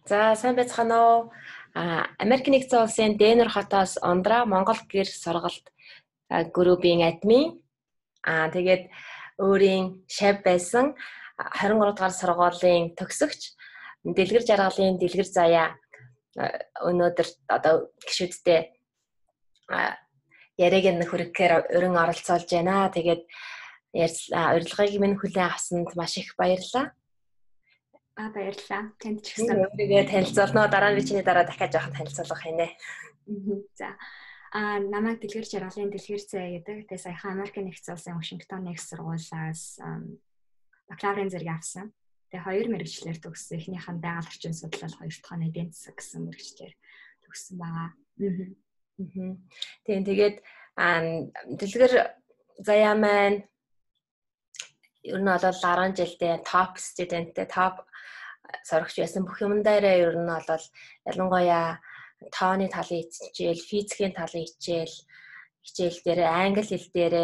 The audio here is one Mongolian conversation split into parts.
За сайн байцгаана уу? Америк нэгдсэн улсын Денвер хотоос Ондра Монгол гэр сургалт группийн админ. Тэгээд өөрийн шав байсан 23 дугаар сургуулийн төгсөгч дэлгэр жаргалын дэлгэр заяа өнөөдөр одоо гишүүдтэй яриаг нь хүргэхээр өрн оролцоолж байна. Тэгээд урилгыг минь хүлээн авсанд маш их баярлалаа. Баярлалаа. Танд ч гэсэн өөрийгөө танилцуулнаа дараа нь бичний дараа дахиад жоохон танилцуулах хийнэ. За. Намайг дэлгэр жаргалын дэлгэр заяа гэдэг. Тэгээ саяхан Америк нэгдсэн улсын Вашингтон их сургуулиас бакалаврын зэрэг авсан. Тэгээ хоёр мэргэжлэр төгссөн. Эхнийх нь байгаль орчин судлал, хоёр дахь нь эдийн засаг гэсэн мэргэжлэр төгссөн байгаа. Тэгээд дэлгэр заяа маань ер нь бол 10 жилдээ топ студенттэй топ сурагч байсан. Бүх юм дээрээ ер нь бол ялангуяа тооны талын хичээл, физикийн талын хичээл дээр англи хэл дээр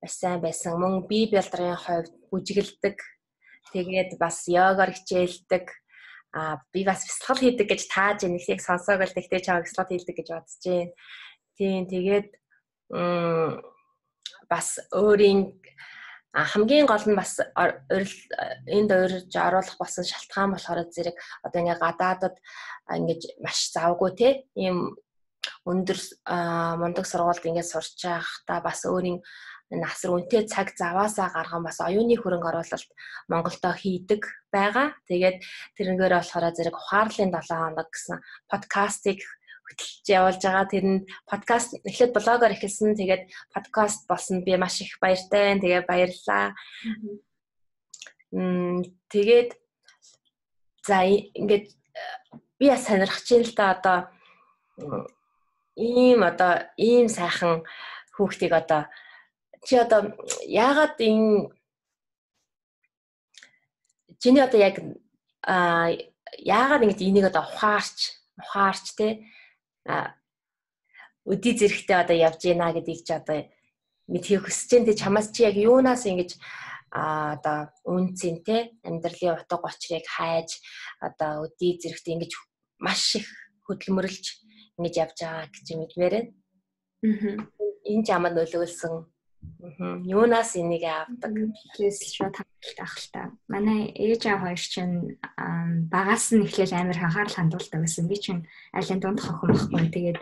маш сайн байсан. Мөн бие бэлдрийн хувьд бүжиглдэг. Тэгээд бас йогоор хичээлдэг. Би бас бясалгал хийдэг гэж тааж нэгсийг сонсоог л тэгтээ чам бясалгал хийдэг гэж бодож байна. Тэгээд бас өөрийн хамгийн гол нь бас энд урьж оруулах болсон шалтгаан болохоор зэрэг одоо ингээ гадаадад ингээ маш завгүй те ийм өндөр мундаг сургуульд ингээ сурч байхдаа бас өөрийн асар үнэтэй цаг заваасаа гарган бас оюуны хөрөнгө оруулалт Монголдо хийдэг байгаа. Тэгээд тэрнгээр болохоор зэрэг ухаарлын 7 хоног гэсэн подкастыг хөтлөж явуулж байгаа. Тэрэнд подкаст эхлээд блогоор эхэлсэн. Тэгээд подкаст болсон. Би маш их баяртай. Тэгээд баярлалаа. Тэгээд за ингээд би бас сонирхож байна л да одоо ийм сайхан хүүхдийг одоо чи одоо яагаад чиний одоо яг яагаад ингэж энийг одоо ухаарч те өдий зэрэгтэй одоо явж гинэ гэдгийг чи одоо мэдхийг хүсэж дээ. Чамаас чи яг юунаас ингэж одоо үнцэн те амьдралын утга учирыг хайж одоо өдий зэрэгтэй ингэж маш их хөдөлмөрлж ингэж явж байгаа гэж мэдмээр байна. Энэ чамд нөлөөлсөн юунаас энийг авдаг? Плюс шууд хангалттай ахaltaа. Манай ээж аав хоёр чинь багаас нь эхлээл амар анхаарал хандуулдаг байсан. Би чинь айлын дунд хохин байхгүй. Тэгээд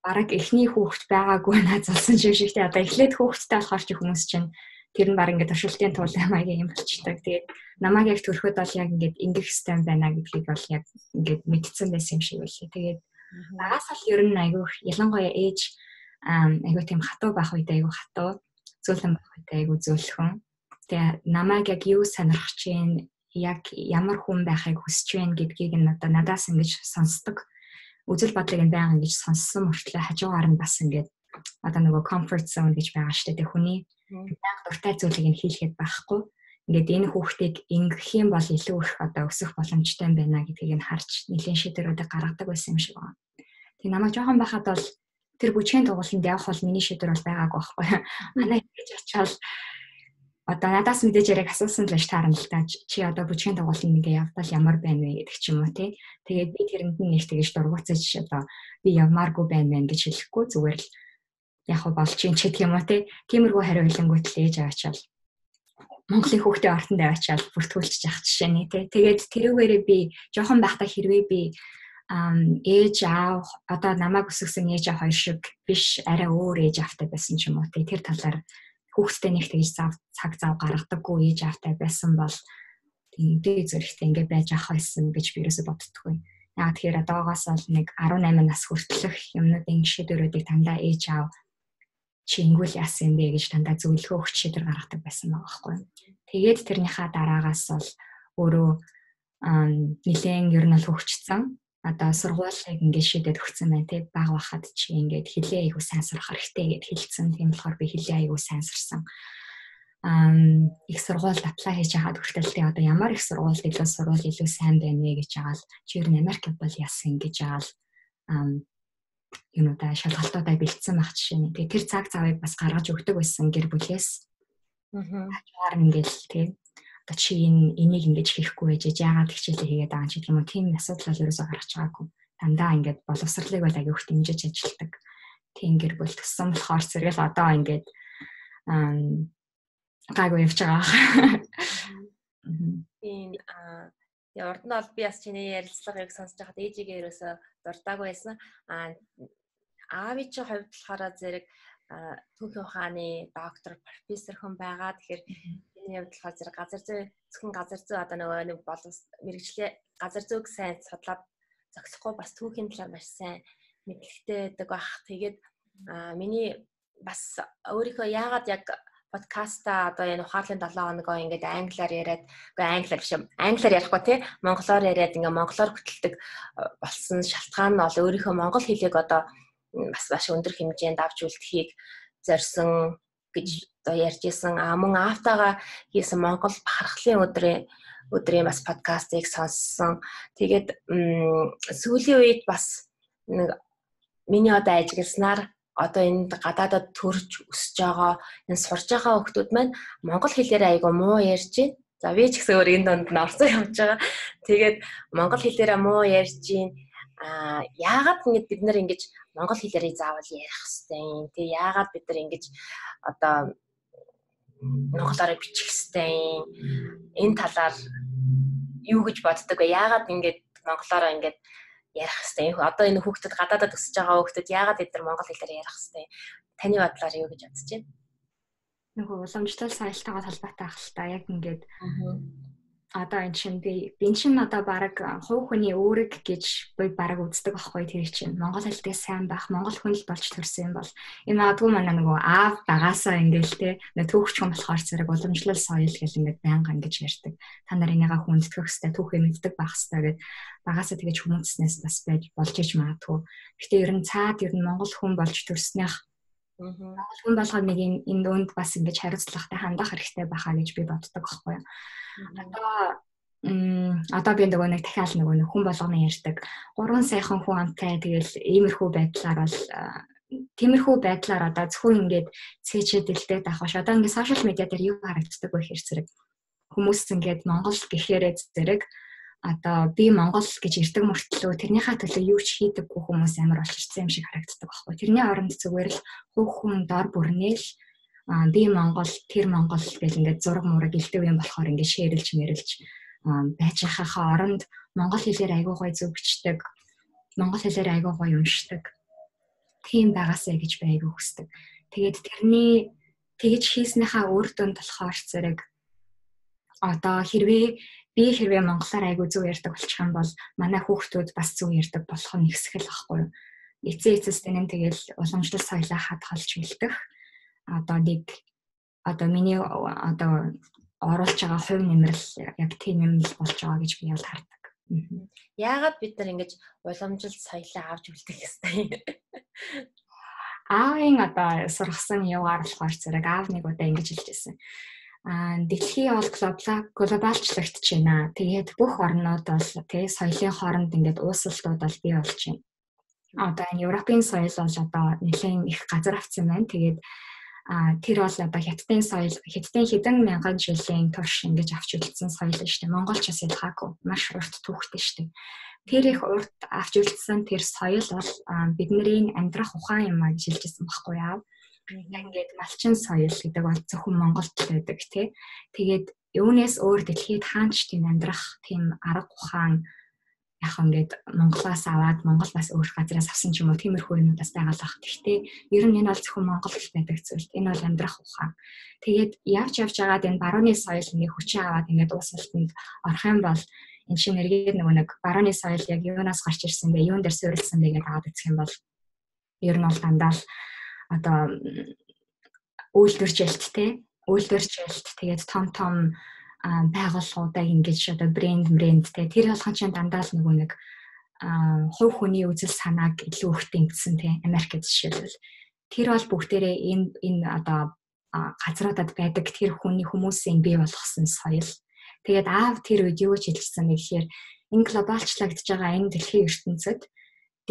бараг эхний хүүхэд байгаагүй наазалсан юм шиг. Одоо эхлээд хүүхэдтэй болохоор чи хүмүүс чинь тэр нь баг ингээд туршилтын тул маягийн юм болчдаг. Тэгээд намайг яг төрөхөд бол яг ингээд ингэх систем байна гэдгийг бол яг ингээд мэдсэн байсан юм шиг байлээ. Тэгээд багаас л ер нь айгүй ялангуяа ээж айгүй тийм хатуу байх үед айгүй хатуу, зөөлөн байх үед айгүй зөөлхөн. Тэгээ намайг яг юу сонирхож байна, яг ямар хүн байхыг хүсэж байна гэдгийг нь одоо надаас ингэж сонсдог. Үзэл бодлыг нь байнга ингэж сонссон мөртлөө хажуугаар нь бас ингэж одоо нөгөө comfort zone гэж байгаа шүү дээ. Хүний байнга дуртай зүйлийг нь хийлгээд байхгүй. Ингээд энэ хүүхдийг ингэх юм бол илүү их одоо өсөх боломжтой байна гэдгийг нь харж нэлийн шийдвэрүүдийг гаргадаг байсан юм шиг байна. Тэгээ намайг жоохон байхад бол тэр бүжгийн дугууланд явах бол миний шийдвэр бол байгаагүй байхгүй. Манай хийж очивол одоо надаас мэдээж яриг асуусан л байж таарна л та. Чи одоо бүжгийн дугууланд ингээ явбал ямар байна вэ гэдэг ч юм уу тий. Тэгээд би тэрэнд нь нэг тэгэж дургуцаж одоо би явмааргүй байна гэж хэлэхгүй зүгээр л яг болж юм ч гэдэг юм уу тий. Тиймэрхүү хариу хэлэнгүүт л ээж аваачаал Монголын хүүхдээ ортонд аваачаал бүртгүүлчих яах жишээ нэ тий. Тэгээд тэрүүгээрээ би жоохон байхдаа хэрвээ би ээж аав одоо намайг өсгсөн ээж аав хоёр шиг биш арай өөр ээж аавтай байсан ч юм уу тэр талаар хүүхдтэй нэг тэгж цаг зав гаргадаггүй ээж аавтай байсан бол дээд зэрэгтэй ингэ байж ах байсан гэж би ерөөсө боддоггүй. Яг тэгэхээр одоогоос бол нэг 18 нас хүртэлх юмнуудын шийдвэрүүдийг дандаа ээж аав чи ингүүл яасан юм бэ гэж дандаа зөвлөгөө өгч шийдвэр гаргадаг байсан байгаа байхгүй. Тэгээд тэрнийхээ дараагаас бол өөрөө нэлээд ер нь л хөгжсөн. Одоо сургуулийг ингээд шийдээд өгсөн байна тий баг бахад чи ингээд хэлээ айгуу сайн сурах хэрэгтэй гэд хэлсэн. Тийм болохоор би хэлээ айгуу сайн сурсан. Их сургуульд аплай хийж хаад хүртэлтэй одоо ямар их сургуульд илүү сурвал илүү сайн байна вэ гэж яагаад чи ер нь Америк бол яасан гэж яагаад юмудаа шалгалтуудаа бэлдсэн байх жишээ нь. Тэгээ тэр цаг цавыг бас гаргаж өгдөг байсан гэр бүлээс. Хажуугаар ингээд тий чи энийг ингэж хийхгүй байж яагаад хичээлээ хийгээд байгаа ч юм уу тийм асуудал бол ерөөсөө гарч байгаагүй. Дандаа ингээд боловсролыг бол аягүй их дэмжиж ажилладаг. Тийм гэр бүл төссөн болохоор зэрэг л одоо ингээд гайгүй явж байгаа. Тийм урд нь бол би бас чиний ярилцлагыг сонсож байхад ээжигээ ерөөсөө дуртаагүй байсан. Аавын чинь хувьд болохоор зэрэг түүхийн ухааны доктор, профессор хүн байгаа. Тэгэхээр энэ хувьд болохоор зэрэг газар зүй одоо нэг мэрэгчлээ газар зүйг сайн судлаад зохицохгүй бас түүхийн талаар маш сайн мэдлэгтэй байдаг бах. Тэгээд миний бас өөрийнхөө яагаад яг подкаста одоо энэ ухааллын 7 хоногоо ингээд англиар яриад англиар биш англиар ярихгүй тий монголоор яриад ингээд монголоор хөтэлдэг болсон шалтгаан нь бол өөрийнхөө монгол хэлийг одоо бас маш өндөр хэмжээнд авч үлдэхийг зорьсон гэж одоо ярьж исэн. Мөн автагаа хийсэн Монгол бахархлын өдрийн бас подкастыг сонссон. Тэгээд сүүлийн үед бас нэг миний одоо ажигласнаар одоо энд гадаадад төрж өсөж байгаа энэ сурж байгаа хүмүүс маань монгол хэлээр айгүй муу ярьж байна. За би ч гэсэн өөр энэ донд нь орсон явж байгаа. Тэгээд монгол хэлээрээ муу ярьж байна. Яагаад ингэж бид нар ингэж монгол хэлээрээ заавал ярих хэрэгтэй юм. Тэг яагаад бид нар ингэж одоо монголоор бичих хэрэгтэй юм. Энэ талаар юу гэж боддог вэ? Яагаад ингэж монголоор ингэж ярих хэрэгтэй юм. Одоо энэ хүүхдэд гадаадад өсөж байгаа хүүхдэд яагаад бид нар монгол хэлээр ярих хэрэгтэй? Таны бодлоор юу гэж бодож байна? Нөгөө уламжлал соёлтойгоо холбоотой ах л та яг ингээд одоо энэ чинь би чинь одоо баг хувь хүний үүрэг гэж би баг үздэг байхгүй тэр чинь монгол хэлтэй сайн байх монгол хүн л болж төрсөн юм бол энэ магадгүй манай нөгөө аав багаасаа ингээл те түүхч хүн болохоор зэрэг уламжлал соёл гэл ингээд байнга ингэж ярьдаг та нар энийгээ хүндэтгэх хэвээр түүхээ мэддэг байх хэвээр гэд багаасаа тэгэж хүмүүцснээс бас байж болж иж магадгүй. Гэтэ ер нь цаад ер нь монгол хүн болж төрснийх монгол хүн болгоод нэг энэ дөөнд бас ингэж хариуцлагатай хандах хэрэгтэй байхаа гэж би боддог байхгүй юу. Одоо би нөгөө нэг дахиад нөгөө хүн болгоно ярьдаг. 3 сайхан хүн амтай тэгэл иймэрхүү байдлаар одоо зөвхөн ингээд цээжээ дэлдээд авах ш. Одоо ингээд сошиал медиа дээр юу харагддаг вэ гэхээр зэрэг хүмүүс ингээд Монгол гэхээрээ зэрэг одоо би Монгол гэж ирдэг мөртлөө тэрнийхээ төлөө юу ч хийдэггүй хүмүүс амар болчихсон юм шиг харагддаг байхгүй. Тэрний оронд зүгээр л хүн дор бүрнээл би Монгол тэр Монгол гэж ингээд зураг мураг илдэв юм болохоор ингээд шеэрлж мэрэлж байж хахаа оронд монгол хэлээр айгуу гоё зөвчдөг. Монгол хэлээр айгуу гоё уншдаг. Тийм байгаасаа гэж би айгуу хүсдэг. Тэгээд тэрний тэгж хийснийхаа үр дүнд болохоор зэрэг одоо хэрвээ монголоор айгуу зөв ярьдаг болчих юм бол манай хүүхдүүд бас зөв ярьдаг болох нь ихсгэл байхгүй юу. Эцээстэй нэн тэгэл уламжлал соёлоо хадгалж бэлдэх одоо миний одоо оруулж байгаа хувь нэмрэл яг тийм юм л болж байгаа гэж би бол хардаг. Яагаад бид нар ингэж уламжлал соёлоо авч үлдэх ёстой? Аавын одоо сургасан яваар болохоор зэрэг аав нэг удаа ингэж хэлжсэн. Дэлхий бол глобалчлагдж байна. Тэгээд бүх орнууд бол соёлын хооронд ингээд ууссалтууд бол бий болж байна. Одоо энэ Европын соёл бол одоо нэлээд их газар авсан байна. Тэгээд тэр бол одоо хятадын соёл хэдэн мянган жилийн турш ингэж авч үлдсэн соёл шүү дээ. Монголч бас ялгаагүй маш урт түүхтэй шүү дээ. Тэр их урт авч үлдсэн тэр соёл бол бидний амьдрах ухаан юм а гэж хэлжсэн байхгүй яав. Яг ингээд малчин соёл гэдэг бол зөвхөн Монголд л байдаг тий. Тэгээд юунаас өөр дэлхийд хаанч тийм амьдрах тийм арга ухаан яг ингээд Монголоос аваад Монгол бас өөр газраас авсан ч юм уу тиймэрхүү юмудаас байгалах. Гэхдээ ер нь энэ бол зөвхөн Монгол л байдаг зүйл. Энэ бол амьдрах ухаан. Тэгээд явж байгаад энэ барууны соёл ингээ хүчин аваад ингээд уусалтанд орох юм бол энэ чинь эргээд нөгөө нэг барууны соёл яг юунаас гарч ирсэн бэ? Юун дээр суурилсан бэ гэдээ аваад үзэх юм бол ер нь бол дандаа л одоо үйлдвэржилт тэгээд том байгууллагуудаа ингэж одоо брэнд тэр болгон чинь дандаа л нөгөө нэг хувь хүний үзэл санааг илүү их дэмжсэн Америкт жишээлбэл тэр бол бүгдээрээ энэ одоо газруудад байдаг тэр хүмүүсийн бий болгосон соёл. Тэгээд аав тэр үед юу ч хэлсэн бэ гэхээр энэ глобалчлагдж байгаа энэ дэлхийн ертөнцид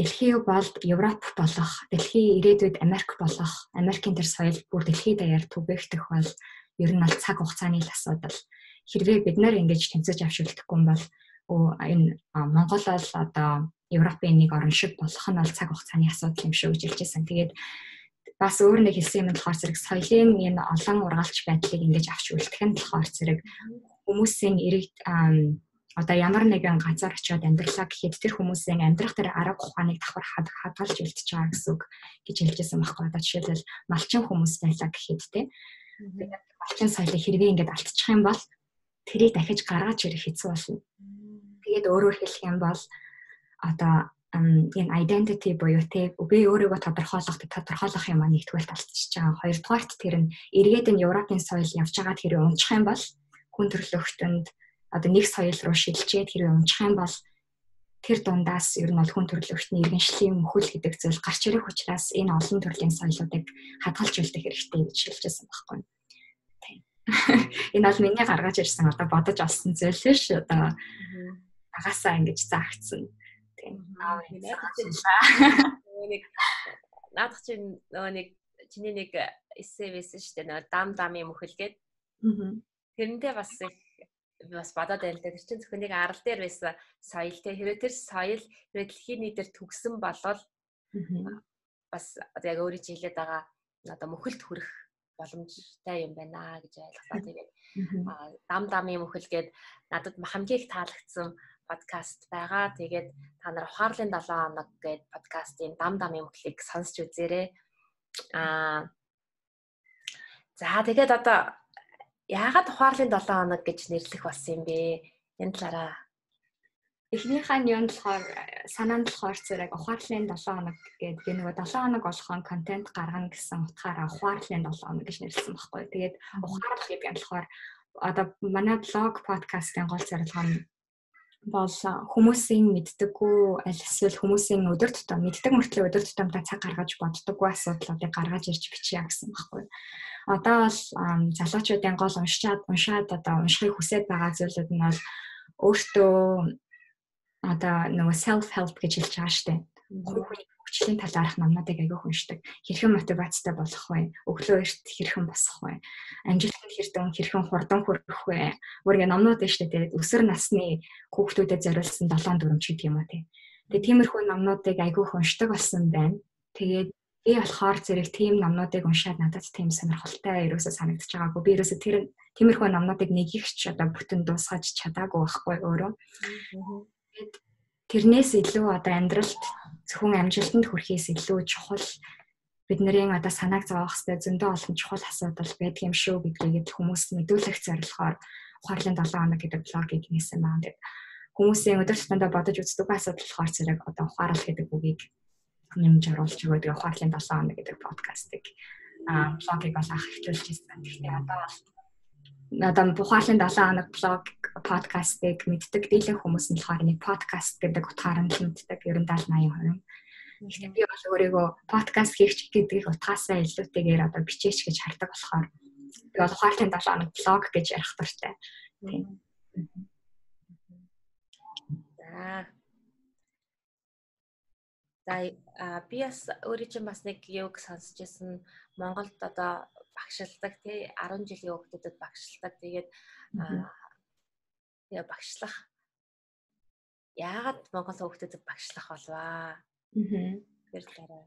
дэлхий бол Европ болох, дэлхийн ирээдүйд Америк болох, Америкийн тэр соёл бүр дэлхийд даяар түгээгдэх бол ер нь бол цаг хугацааны асуудал. хэрвээ бид нар ингэж тэмцэж авшилдахгүй юм бол энэ Монгол бол одоо Европын нэг орн шиг болох нь бол цаг хугацааны асуудал юм шүү гэж хэлжсэн. Тэгээд бас өөр нэг хэлсэн юм болохоор зэрэг соёлын энэ олон ургаалч байдлыг ингэж авч үлдэх нь болохоор зэрэг хүмүүсийн эрэг одоо ямар нэгэн газар очиод амьдралаа гэхэд тэр хүмүүсийн амьдрах тэр арга ухааныг давхар хадгалж үлдчихэж байгаа гэсэн үг гэж хэлжсэн байхгүй. Одоо жишээлбэл малчин хүмүүс байлаа гэхэд тэгээд малчин соёлыг хэрвээ ингэж алдчих юм бол тэрийг дахиж гаргаж ирэх хэцүү болно. Тэгээд өөрөөр хэлэх юм бол одоо энэ identity буюу би өөрийгөө тодорхойлох юм аа нэгдүгээр талтчих байгаа. Хоёрдугаарт тэр нь эргээд энэ Европын соёл явж байгаад хэрэг унчих юм бол хүн төрөлхтөнд одоо нэг соёл руу шилжээд хэрэг унчих юм бол тэр дундаас ер нь бол хүн төрөлхтний иргэншлийн мөхөл гэдэг зүйл гарч ирэх учраас энэ олон төрлийн соёлуудыг хадгалж үлдэх хэрэгтэй гэж хэлжсэн байхгүй. Энэ бол миний гаргаж ирсэн одоо бодож олсон зүйл биш одоо багасаа ингэж заагдсан. Наадах чинь нөгөө нэг чиний нэг эссе байсан шүү дээ. Нөгөө дамын мөхөлгээд. Тэрнтэй бас бодоод байл дээр чинь зөвхөн нэг арал дээр байсан соёл хэрэг тэр соёл дэлхийн нийтээр төгсөн болол бас одоо яг өөрийн хэлээд байгаа одоо мөхөлд хүрэх боломжтой юм байна гэж ойлголоо. Тэгээд дамын мөхөлгээд надад хамгийн их таалагдсан подкаст байгаа. Тэгээд та нар ухаарлын 7 хоног гэдэг подкастын дамын мөхлийг сонсч үзээрэй. За тэгээд одоо яагаад ухаарлын 7 хоног гэж нэрлэх болсон юм бэ? Энэ талаараа эхнийхээ нь юу болохоор санаанд болохоор зэрэг ухаарлын 7 хоног гэдэг би нөгөө 7 хоног болгоон контент гаргана гэсэн утгаараа ухаарлын 7 хоног гэж нэрлсэн байхгүй. Тэгээд ухаарлах гэдэг нь болохоор одоо манай блог подкастын гол зорилго нь бол хүмүүсийн мэддэггүй аль эсвэл хүмүүсийн өдөр тутам мэддэг мөртлөө өдөр тутамдаа цаг гаргаж боддоггүй асуудлуудыг гаргаж ирж бичье гэсэн байхгүй. Одоо бол залуучуудын гол уншаад одоо уншихыг хүсэж байгаа зүйлүүд нь бол өөртөө одоо нөгөө self help гэж хэлж байгаа штеп. Хүүхний хөгжлийн талаарх номнуудыг аягүй уншдаг. Хэрхэн мотивацтай болох вэ? Өглөө эрт хэрхэн босох вэ? Амжилтанд хэрхэн хурдан хүрэх вэ? Өөрийн номнууд нь штеп. Тэгээд өсвөр насны хүүхдүүдэд зориулсан 7 дүрмж гэдэг юм уу тий. Тэгээд тиймэрхүү номнуудыг аягүй уншдаг болсон байна. Тэгээд би болохоор зэрэг тийм номнуудыг уншаад надад тийм сонирхолтой ерөөсө санагдаж байгаагүй. Би ерөөсө тэр тиймэрхүү номнуудыг нэг их ч одоо бүтэн дуусгаж чадаагүй байхгүй өөрөө. Тэгээд тэрнээс илүү одоо амьдралд зөвхөн амжилтанд хүрэхээс илүү чухал бидний одоо санааг зовоох хэвээр зөндөө олон чухал асуудал байдаг юм шүү гэдгийг хүмүүст мэдүүлэх зорилгоор ухаарлын 7 хоног гэдэг блогийг нээсэн байна. Тэгээд хүмүүсийн өдөр тутмдаа бодож үздэг асуудал болохоор зэрэг одоо ухаарлал гэдэг үгийг нэмж оруулж өгöd ухаарлын 7 хоног гэдэг подкастыг блогийг бол анх эхлүүлж ирсэн. Тэгэхээр одоо ухаарлын 7 хоног блог подкастыг мэддэг дийлэн хүмүүс нь болохоор нэг подкаст гэдэг утгаар нь мэддэг ер нь 70-80%. Тэгэхээр би бол өөрийгөө подкаст хийгч гэдгийг утгаасаа илүүтэйгээр одоо бичээч гэж хардаг болохоор би бол ухаарлын 7 хоног блог гэж ярих дуртай. Тийм. За би бас өөрийн чинь бас нэг юг сонсч ирсэн Монголд одоо багшилдаг тий 10 жилийн хүүхдүүдэд багшилдаг. Тэгээд багшлах яагаад Монгол хүүхдүүдэд багшлах болваа? Тэр талаараа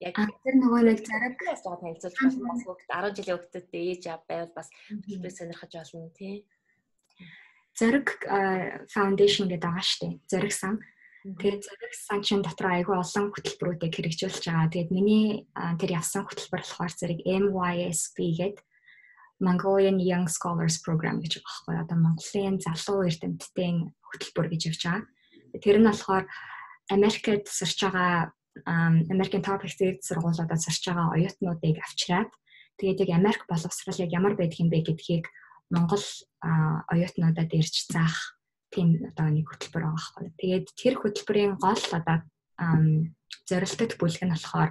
яг тэр нөгөө нэг зараг бас танилцуулж байна. 10 жилийн хүүхдүүдтэй ээж аав байвал бас би сонирхож олно тий. Зараг foundation гэдэг байгаа шүү дээ. Зараг сан. Тэгээд зэрэг санкшн дотор айгүй олон хөтөлбөрүүдийг хэрэгжүүлж байгаа. Тэгээд миний тэр явсан хөтөлбөр болохоор зэрэг MYSP гэдэг Mongolian Young Scholars Program гэж байгаа байхгүй. Одоо Монголын залуу эрдэмтдийн хөтөлбөр гэж явж байгаа. Тэр нь болохоор Америкт сурч байгаа Америкийн топ ихтэй сургуулиудад сурч байгаа оюутнуудыг авчираад тэгээд яг Америк боловсрол яг ямар байдаг юм бэ гэдгийг Монгол оюутнуудад ирж заах тийм одоо нэг хөтөлбөр байгаа байхгүй. Тэгээд тэр хөтөлбөрийн гол одоо зорилттой бүлэг нь болохоор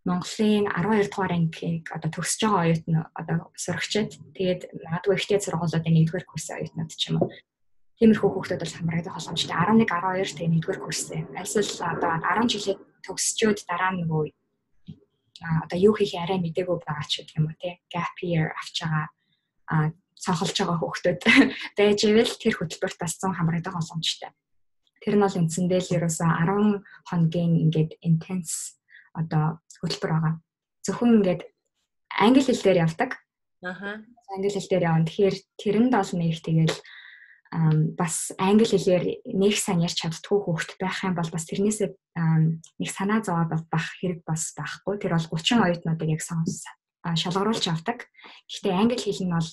Монголын 12 дугаар ангийг одоо төгсөж байгаа оюутны одоо сурагчид тэгээд магадгүй ихтэй сургуулиудын 1-р курсын оюутнууд ч юм уу. Тиймэрхүү хүүхдүүд бол хамрагдах боломжтой. 11, 12 тэгээд 1-р курсын. Альсвал одоо 10 жилээ төгсчөөд дараа нь нөгөө одоо юу хийх арай мэдээгүй байгаа ч гэх юм уу те. Gap year авч байгаа сонхолж байгаа хүүхдүүд байж ивэл тэр хөтөлбөрт бас 100 хамрагдах боломжтой. Тэр нь бол үндсэндээ л ерөөсөө 10 хоногийн ингээд intense одоо хөтөлбөр байгаа. Зөвхөн ингээд англи хэл дээр явдаг. Англи хэл дээр явна. Тэгэхээр тэрэнд бол нэг тэгэл бас англи хэлээр нэг сайн ярьж чаддгүй хүүхэд байх юм бол бас тэрнээсээ нэг санаа зовоод байх хэрэг бас байхгүй. Тэр бол 30 оюутнуудыг яг шалгаруулж авдаг. Гэхдээ англи хэл нь бол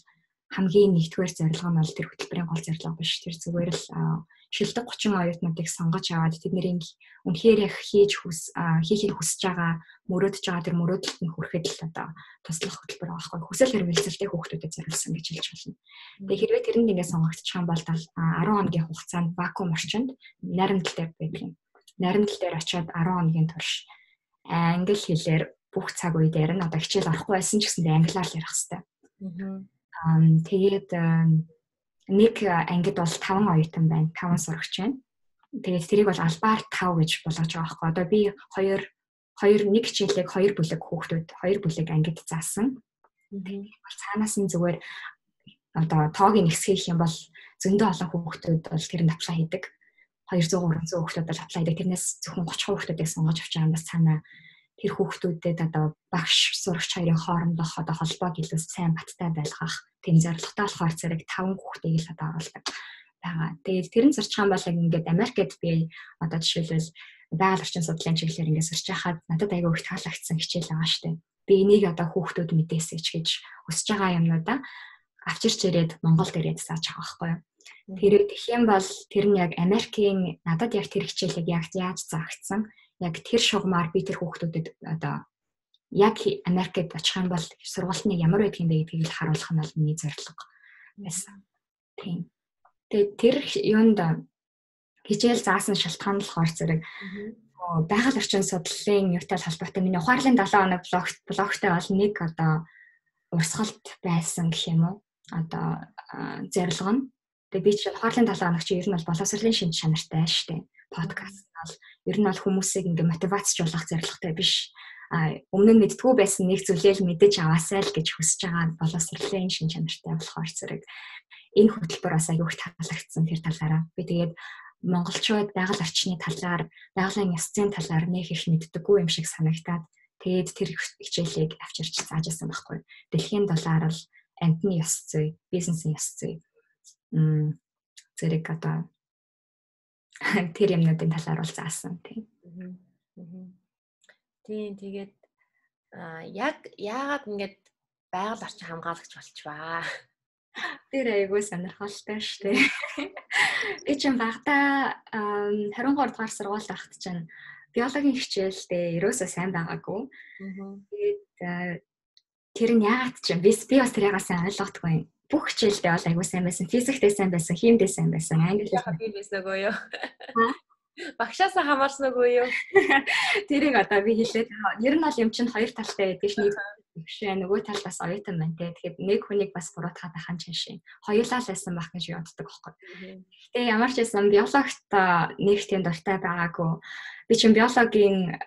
хамгийн нэгдүгээр зорилго нь бол тэр хөтөлбөрийн гол зорилго биш. Тэр зүгээр л шилдэг 30 оюутнуудыг сонгож аваад тэдний үнэхээр яг хийхийг хүсэж байгаа, мөрөөдөж байгаа тэр мөрөөдөлд нь хүрэхэд л одоо туслах хөтөлбөр байгаа байхгүй. Хүсэл эрмэлзэлтэй хүүхдүүдэд зориулсан гэж хэлж болно. Тэгээ хэрвээ тэрэнд ингээд сонгогдчих юм бол 10 хоногийн хугацаанд вакуум орчинд найрамдалтай байдаг юм. Найрамдал дээр очиод 10 хоногийн турш англи хэлээр бүх цаг үед ярина. Одоо хичээл орохгүй байсан ч гэсэндээ англиар ярих хэрэгтэй. Тэгээд нэг ангид бол 5 оюутан байна. 5 сурагч байна. Тэгээд тэрийг бол албаар 5 гэж болгож байгаа байхгүй. Одоо би нэг хичээлийг 2 бүлэг хүүхдүүд 2 бүлэг ангид заасан. Тэгээд цаанаас нь зүгээр одоо тоогийн нэгсгэх юм бол зөндөө олон хүүхдүүд бол тэрэнд аплай хийдэг. 200 300 хүүхдүүд бол аплай хийдэг. Тэрнээс зөвхөн 30 хүүхдүүдийг сонгож авч байгаа юм бас цаанаа тэр хүүхдүүдэд одоо багш сурагч хоёрын хоорондох одоо холбоог илүү сайн баттай байлгах тийм зорилготой болохоор зэрэг 5 хүүхдийг л одоо оруулдаг байгаа. Тэгээд тэрэн зарчхан бол ингээд Америкт би одоо жишээлбэл байгаль орчин судлалын чиглэлээр ингээд сурч байхад надад аягүй их таалагдсан хичээл байгаа штэ. Би энийг одоо хүүхдүүд мэдээсэй ч гэж хүсэж байгаа юмнуудаа авчирч ирээд Монголд ирээд зааж байгаа байхгүй юу. Тэр их юм бол тэр нь яг Америкийн надад яг тэр хичээлийг яг яаж заагдсан яг тэр шугамар би тэр хүүхдүүдэд одоо яг Америкт очих юм бол сургалтын ямар байдг юм бэ гэдгийг л харуулах нь бол миний зорилго байсан. Тийм. Тэгээд тэр юунд хичээл заасан шалтгаан болохоор зэрэг байгаль орчин судлалын юутай холбоотой миний ухаарлын 7 хоног блогтой бол нэг одоо урсгалт байсан гэх юм уу? Одоо зорилго нь. Тэгээд би ч ухаарлын 7 хоног чи ер нь бол боловсролын шинж чанартай шүү дээ. Подкаст бол ер нь бол хүмүүсийг ингээ мотивацч болох зорилготой биш. Өмнө нь мэдтгүү байсан нэг зүйлээ л мэдэж аваасай л гэж хүсэж байгаа боловсролын шинж чанартай болохоор зэрэг энэ хөтөлбөр бас аягүй их таалагдсан тэр талаараа. Би тэгээд монголчууд байгаль орчны талаар, байгалийн ёсцын талаар нэг их мэддэггүй юм шиг санагтаад тэгээд тэр хичээлийг авчирч зааж байсан байхгүй. Дэлхийн доллар бол амтны ёс зүй, бизнесийн ёс зүй. Зэрэг одоо тэр юмнуудын талаар бол заасан тийм. Тийм тэгээд яг яагаад ингэж байгаль орчин хамгаалагч болчихваа. Тэр айгүй сонирхолтой шүү дээ. Би чинь багада 23 дугаар сургуульд байхад чинь биологийн хичээлдээ ерөөсөө сайн байгаагүй. Тэгээд тэр нь яагаад чинь би бас тэрийг сайн ойлгохгүй. Бүх хичээлдээ бол айгүй сайн байсан. Физиктээ сайн байсан, химдээ сайн байсан. Англиар би байсаагүй юу? Багшаасаа хамаарсан уу юу? Тэрийг одоо би хэлээд ер нь бол юм чинь хоёр талтай байдаг ш. Нэг багшаа нөгөө талаас оюутан байна те. Тэгэхээр нэг хүнийг бас буруутгаад ахын чинь хоёулаа л байсан байх гэж боддог байхгүй. Гэтэ ямар ч байсан биологт нэг тийм дуртай байгаагүй. Би чинь биологийн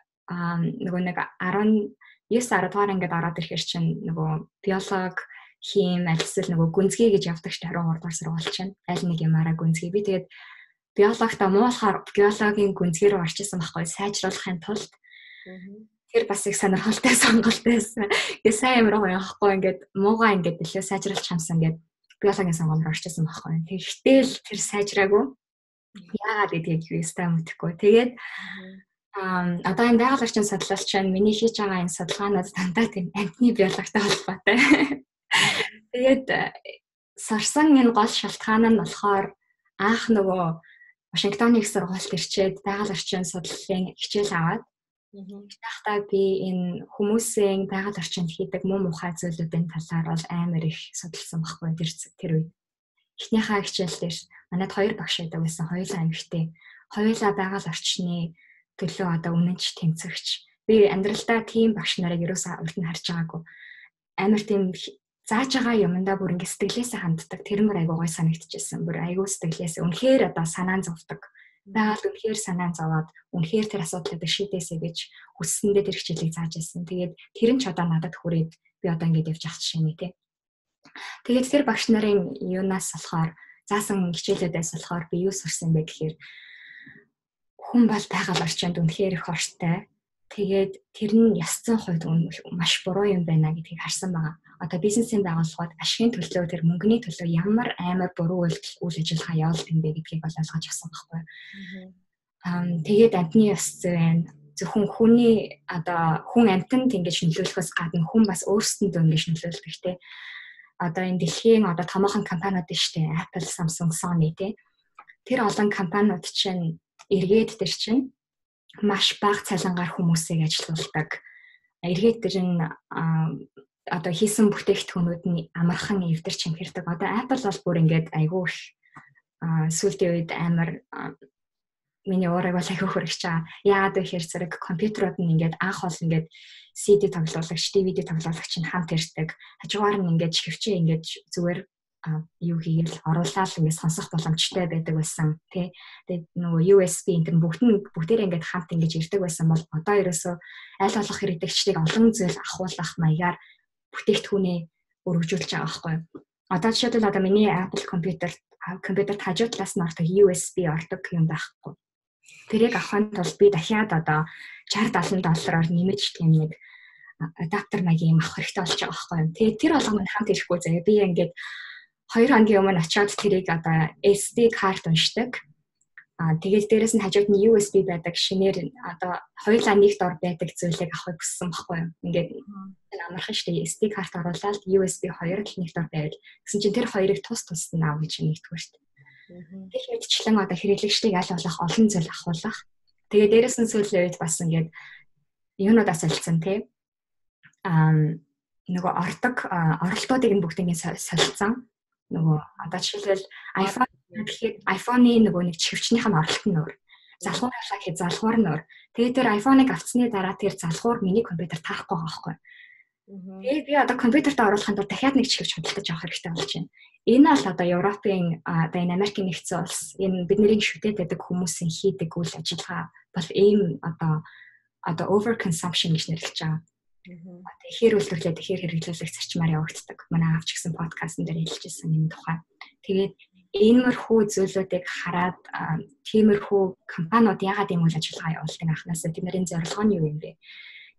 нөгөө нэг 19 10 дугаар ангид ороод ирэхээр чинь нөгөө биолог хим альсэл нөгөө гүнзгий гэж явдаг ш 23 дугаар сургууль чинь аль нэг юмараа гүнзгий. Би тэгээд биологта муухаар биологийн гүнзгий рүү орчихсон байхгүй сайжруулахын тулд тэр бас их сонирхолтой сонголт байсан. Тэгээ сайн юм руу явахгүй ингээд муугаа ингээд илүү сайжруулж хамсан ингээд биологийн сонгом руу орчихсон байхгүй. Тэгэхдээ л тэр сайжраагүй. Яагаад гэдгийг юу өстэй мэдэхгүй. Тэгээд одоо энэ байгаль орчин судлалч нь миний хийж байгаа энэ судалгаанууд дандаа тийм амтны биологтой холбоотой. Тэгээд сорсон энэ гол шалтгаан нь болохоор анх нөгөө Вашингтоны их сургуульд ирчээд байгаль орчин судлалын хичээл аваад Гэхдээ би энэ хүмүүсийн байгаль орчинд хийдэг муу мухай зүйлүүдийн талаар бол амар их судалсан байхгүй тэр үед. Эхнийхээ хичээл дээр манайд 2 багш байдаг байсан. Хоёулаа эмэгтэй. Хоёулаа байгаль орчны төлөө одоо үнэнч тэмцэгч. Би амьдралдаа тийм багш нарыг ерөөсөө урд нь харж байгаагүй. Амар тийм зааж байгаа юмдаа бүр ингэ сэтгэлээсээ ханддаг. Тэр мөр айгуу гой санагдчихсэн. Бүр айгуу сэтгэлээсээ үнэхээр одоо санаан зовдөг. Байгаль үнэхээр санаан зовоод үнэхээр тэр асуудлыг шийдээсэй гэж хүссэндээ тэр хичээлийг зааж ирсэн. Тэгээд тэр нь ч одоо надад хүрээд би одоо ингэж явж ах жишээ нэ тий. Тэгээд тэр багш нарын юунаас болохоор заасан хичээлүүдээс болохоор би юу сурсан бэ гэхээр хүн бол байгаль орчинд үнэхээр их орчтой. Тэгээд тэр нь ясцсан хувьд маш буруу юм байна гэдгийг харсан байгаа. Одоо бизнесийн байгууллагууд ашигын төлөө тэр мөнгөний төлөө ямар амар буруу үйл ажиллагаа явуулдаг юм бэ гэдгийг бол ойлгож авсан байхгүй. Тэгээд амтны ёс зүй байна. Зөвхөн хүний одоо хүн амтанд ингэж нөлөөлөхөөс гадна хүн бас өөрсдөндөө ингэж нөлөөлдөг те. Одоо энэ дэлхийн одоо томоохон компаниуд шүү дээ. Apple, Samsung, Sony те. Тэр олон компаниуд чинь эргээд тэр чинь маш бага цалингаар хүмүүсийг ажилуулдаг. Эргээд тэр нь одоо хийсэн бүтээгдэхүүнүүд нь амархан эвдэрч хэмхэрдэг. Одоо Apple бол бүр ингээд айгүй их сүүлийн үед амар миний уурыг бол айгүй хөргөж байгаа. Яагаад вэ гэхээр зэрэг компьютерууд нь ингээд анх бол ингээд CD тоглуулагч, DVD тоглуулагч нь хамт ирдэг. Хажуугаар нь ингээд хөвчөө ингээд зүгээр юу хийгээл оруулаад ингээд сонсох боломжтой байдаг байсан тий. Тэгээд нөгөө USB энэ бүгдээр ингээд хамт ингэж ирдэг байсан бол одоо ерөөсөө аль болох хэрэгдэгчдийг олон зүйл ахуулах маягаар бүтээгдэхүүнээ өргөжүүлж байгаа байхгүй. Одоо жишээлбэл одоо миний Apple компьютерт хажуу талаас нь ордог USB ордог юм байхгүй. Тэрийг авахын тулд би дахиад одоо $60-70 нэмэж тийм нэг адаптер маягийн юм авах хэрэгтэй болж байгаа байхгүй. Тэгээд тэр болгоно хамт ирэхгүй заяа. Би ингээд 2 хоногийн өмнө очиод тэрийг одоо SD карт уншдаг. Тэгээд дээрэс нь хажууд нь USB байдаг шинээр одоо хоёулаа нэг дор байдаг зүйлийг авахыг хүссэн байхгүй юу. Ингээд амархан штэ SD карт оруулаад USB 2 нэг дор байвал гэсэн чинь тэр хоёрыг тус нь аав гэж нэгдүгээр штэ. Тэр мэдчлэн одоо хэрэглэгчдийг аль болох олон зүйл ахуулах. Тэгээд дээрэс нь сүүлийн үед бас ингээд юунуудаас солилцсон тий. Нөгөө ордог оролтуудыг нь бүгдийг солилцсон. Нөгөө одоо жишээлбэл iPhone-ы нөгөө нэг чивчнийх нь оролт нь өөр. Залхуур авлаа гэхэд залхуур нь өөр. Тэгээд тэр iPhone-ыг авцсны дараа тэр залхуур миний компьютер таахгүй байгаа байхгүй. Тэгээд би одоо компьютерт оруулахын тулд дахиад нэг чивч худалдаж авах хэрэгтэй болж байна. Энэ бол одоо Европын одоо энэ Америкийн нэгдсэн улс энэ бидний шүтээд байдаг хүмүүсийн хийдэг үйл ажиллагаа бол ийм одоо over consumption гэж нэрлэж байгаа. Тэгэхээр үйлдвэрлээд тэгэхээр хэрэглүүлэх зарчмаар явагддаг. Манай авч гисэн подкастн дээр хэлчихсэн юм тухай. Тэгээд иймэрхүү зүйлүүдийг хараад тиймэрхүү компаниуд яагаад ийм үйл ажиллагаа явуулдаг анхнаасаа тэдний зорилго нь юу юм бэ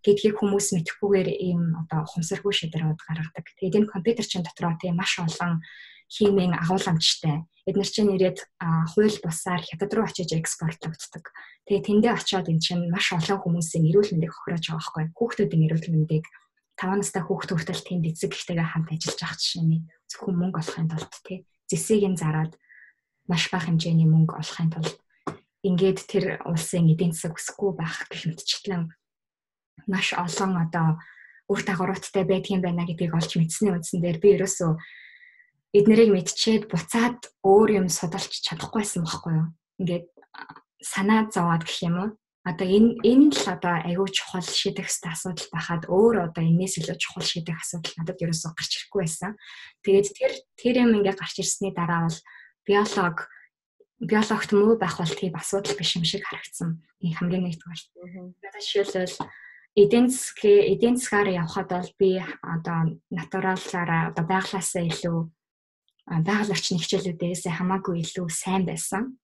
гэдгийг хүмүүс мэдэхгүйгээр ийм одоо ухамсаргүй шийдвэрүүд гаргадаг. Тэгээд энэ компьютер чинь дотроо тийм маш олон химийн агуулмжтай. Эдгээр чинь ирээд хууль бусаар хятад руу очиж экспортлогддог. Тэгээд тэндээ очиод эн чинь маш олон хүмүүсийн эрүүл мэндийг хохироож байгаа байхгүй. Хүүхдүүдийн эрүүл мэндийг 5 настай хүүхд хүртэл тэнд эцэг эхтэйгээ хамт ажиллаж байгаа жишээний зөвхөн мөнгө олохын тулд тий зэсийг нь зараад маш бага хэмжээний мөнгө олохын тулд ингээд тэр улсын эдийн засаг өсөхгүй байх гэх мэтчлэн маш олон одоо үр дагавруудтай байдгийн байна гэдгийг олж мэдсэний үндсэн дээр би ерөөсөө эднэрийг мэдчихэд буцаад өөр юм судалж чадахгүйсэн байхгүй юу. Ингээд санаа зовоод гэх юм уу. Одоо энэ л одоо аюул чухал шийдэх ёстой асуудал байхад өөр одоо энэс илүү чухал шийдэх асуудал надад ерөөсөө гарч ирэхгүй байсан. Тэгээд тэр юм ингээд гарч ирсний дараа бол биологт муу байх бол тийм асуудал биш юм шиг харагдсан. Ийм хамгийн нэгдүгээр. Одоо жишээлбэл эдийн засгаар явхад бол би одоо натуралаараа одоо байглаасаа илүү байгаль орчны хичээлүүдээс хамаагүй илүү сайн байсан.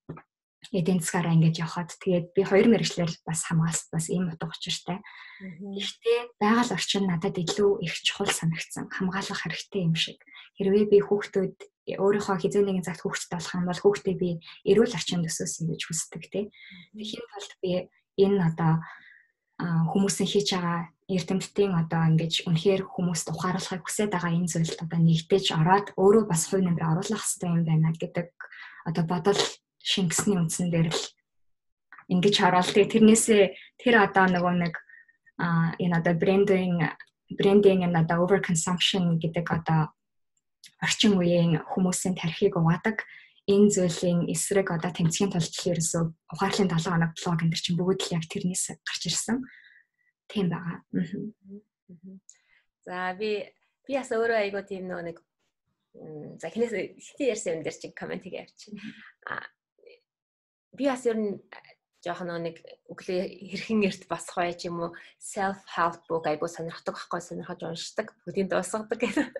Эдийн засгаараа ингэж явхад тэгээд би 2 мэргэжлэр бас хамгаас бас ийм утга учиртай. Гэхдээ байгаль орчин надад илүү их чухал санагдсан. Хамгаалах хэрэгтэй юм шиг. Хэрвээ би хүүхдүүд өөрийнхөө хизээ нэгэн цагт хүүхдэд болох юм бол хүүхдээ би эрүүл орчинд өсөөсөн гэж хүсдэг тий. Тэгэхин тулд би энэ одоо хүмүүсийн хийж байгаа эрдэмтдийн одоо ингэж үнэхээр хүмүүст ухааруулахыг хүсэж байгаа энэ зүйлд одоо нэгдэж ороод өөрөө бас хувь нэмрээ оруулах хэрэгтэй юм байна гэдэг одоо бодол шингэсний үндсэн дээр л ингэж хараал. Тэгээ тэрнээсээ тэр одоо нөгөө нэг энэ одоо брендинг and одоо over consumption гэдэг одоо орчин үеийн хүмүүсийн тархийг угаадаг энэ зүйлийн эсрэг одоо тэмцэхийн тулд ерөөсөө ухаарлын 7 хоног блог энэ чинь бүгд л яг тэрнээс гарч ирсэн. Тийм байгаа. За би бас өөрөө айгуу тийм нэг за хинтээ ярьсан юм дээр чи комент хийгээ явчих. Би бас ер нь жоохон нэг өглөө хэрхэн эрт босох бай ч юм уу self help book айгуу сонирхдаг байхгүй сонирхож уншдаг. Бүгдийн дуусгадаг гэдэг.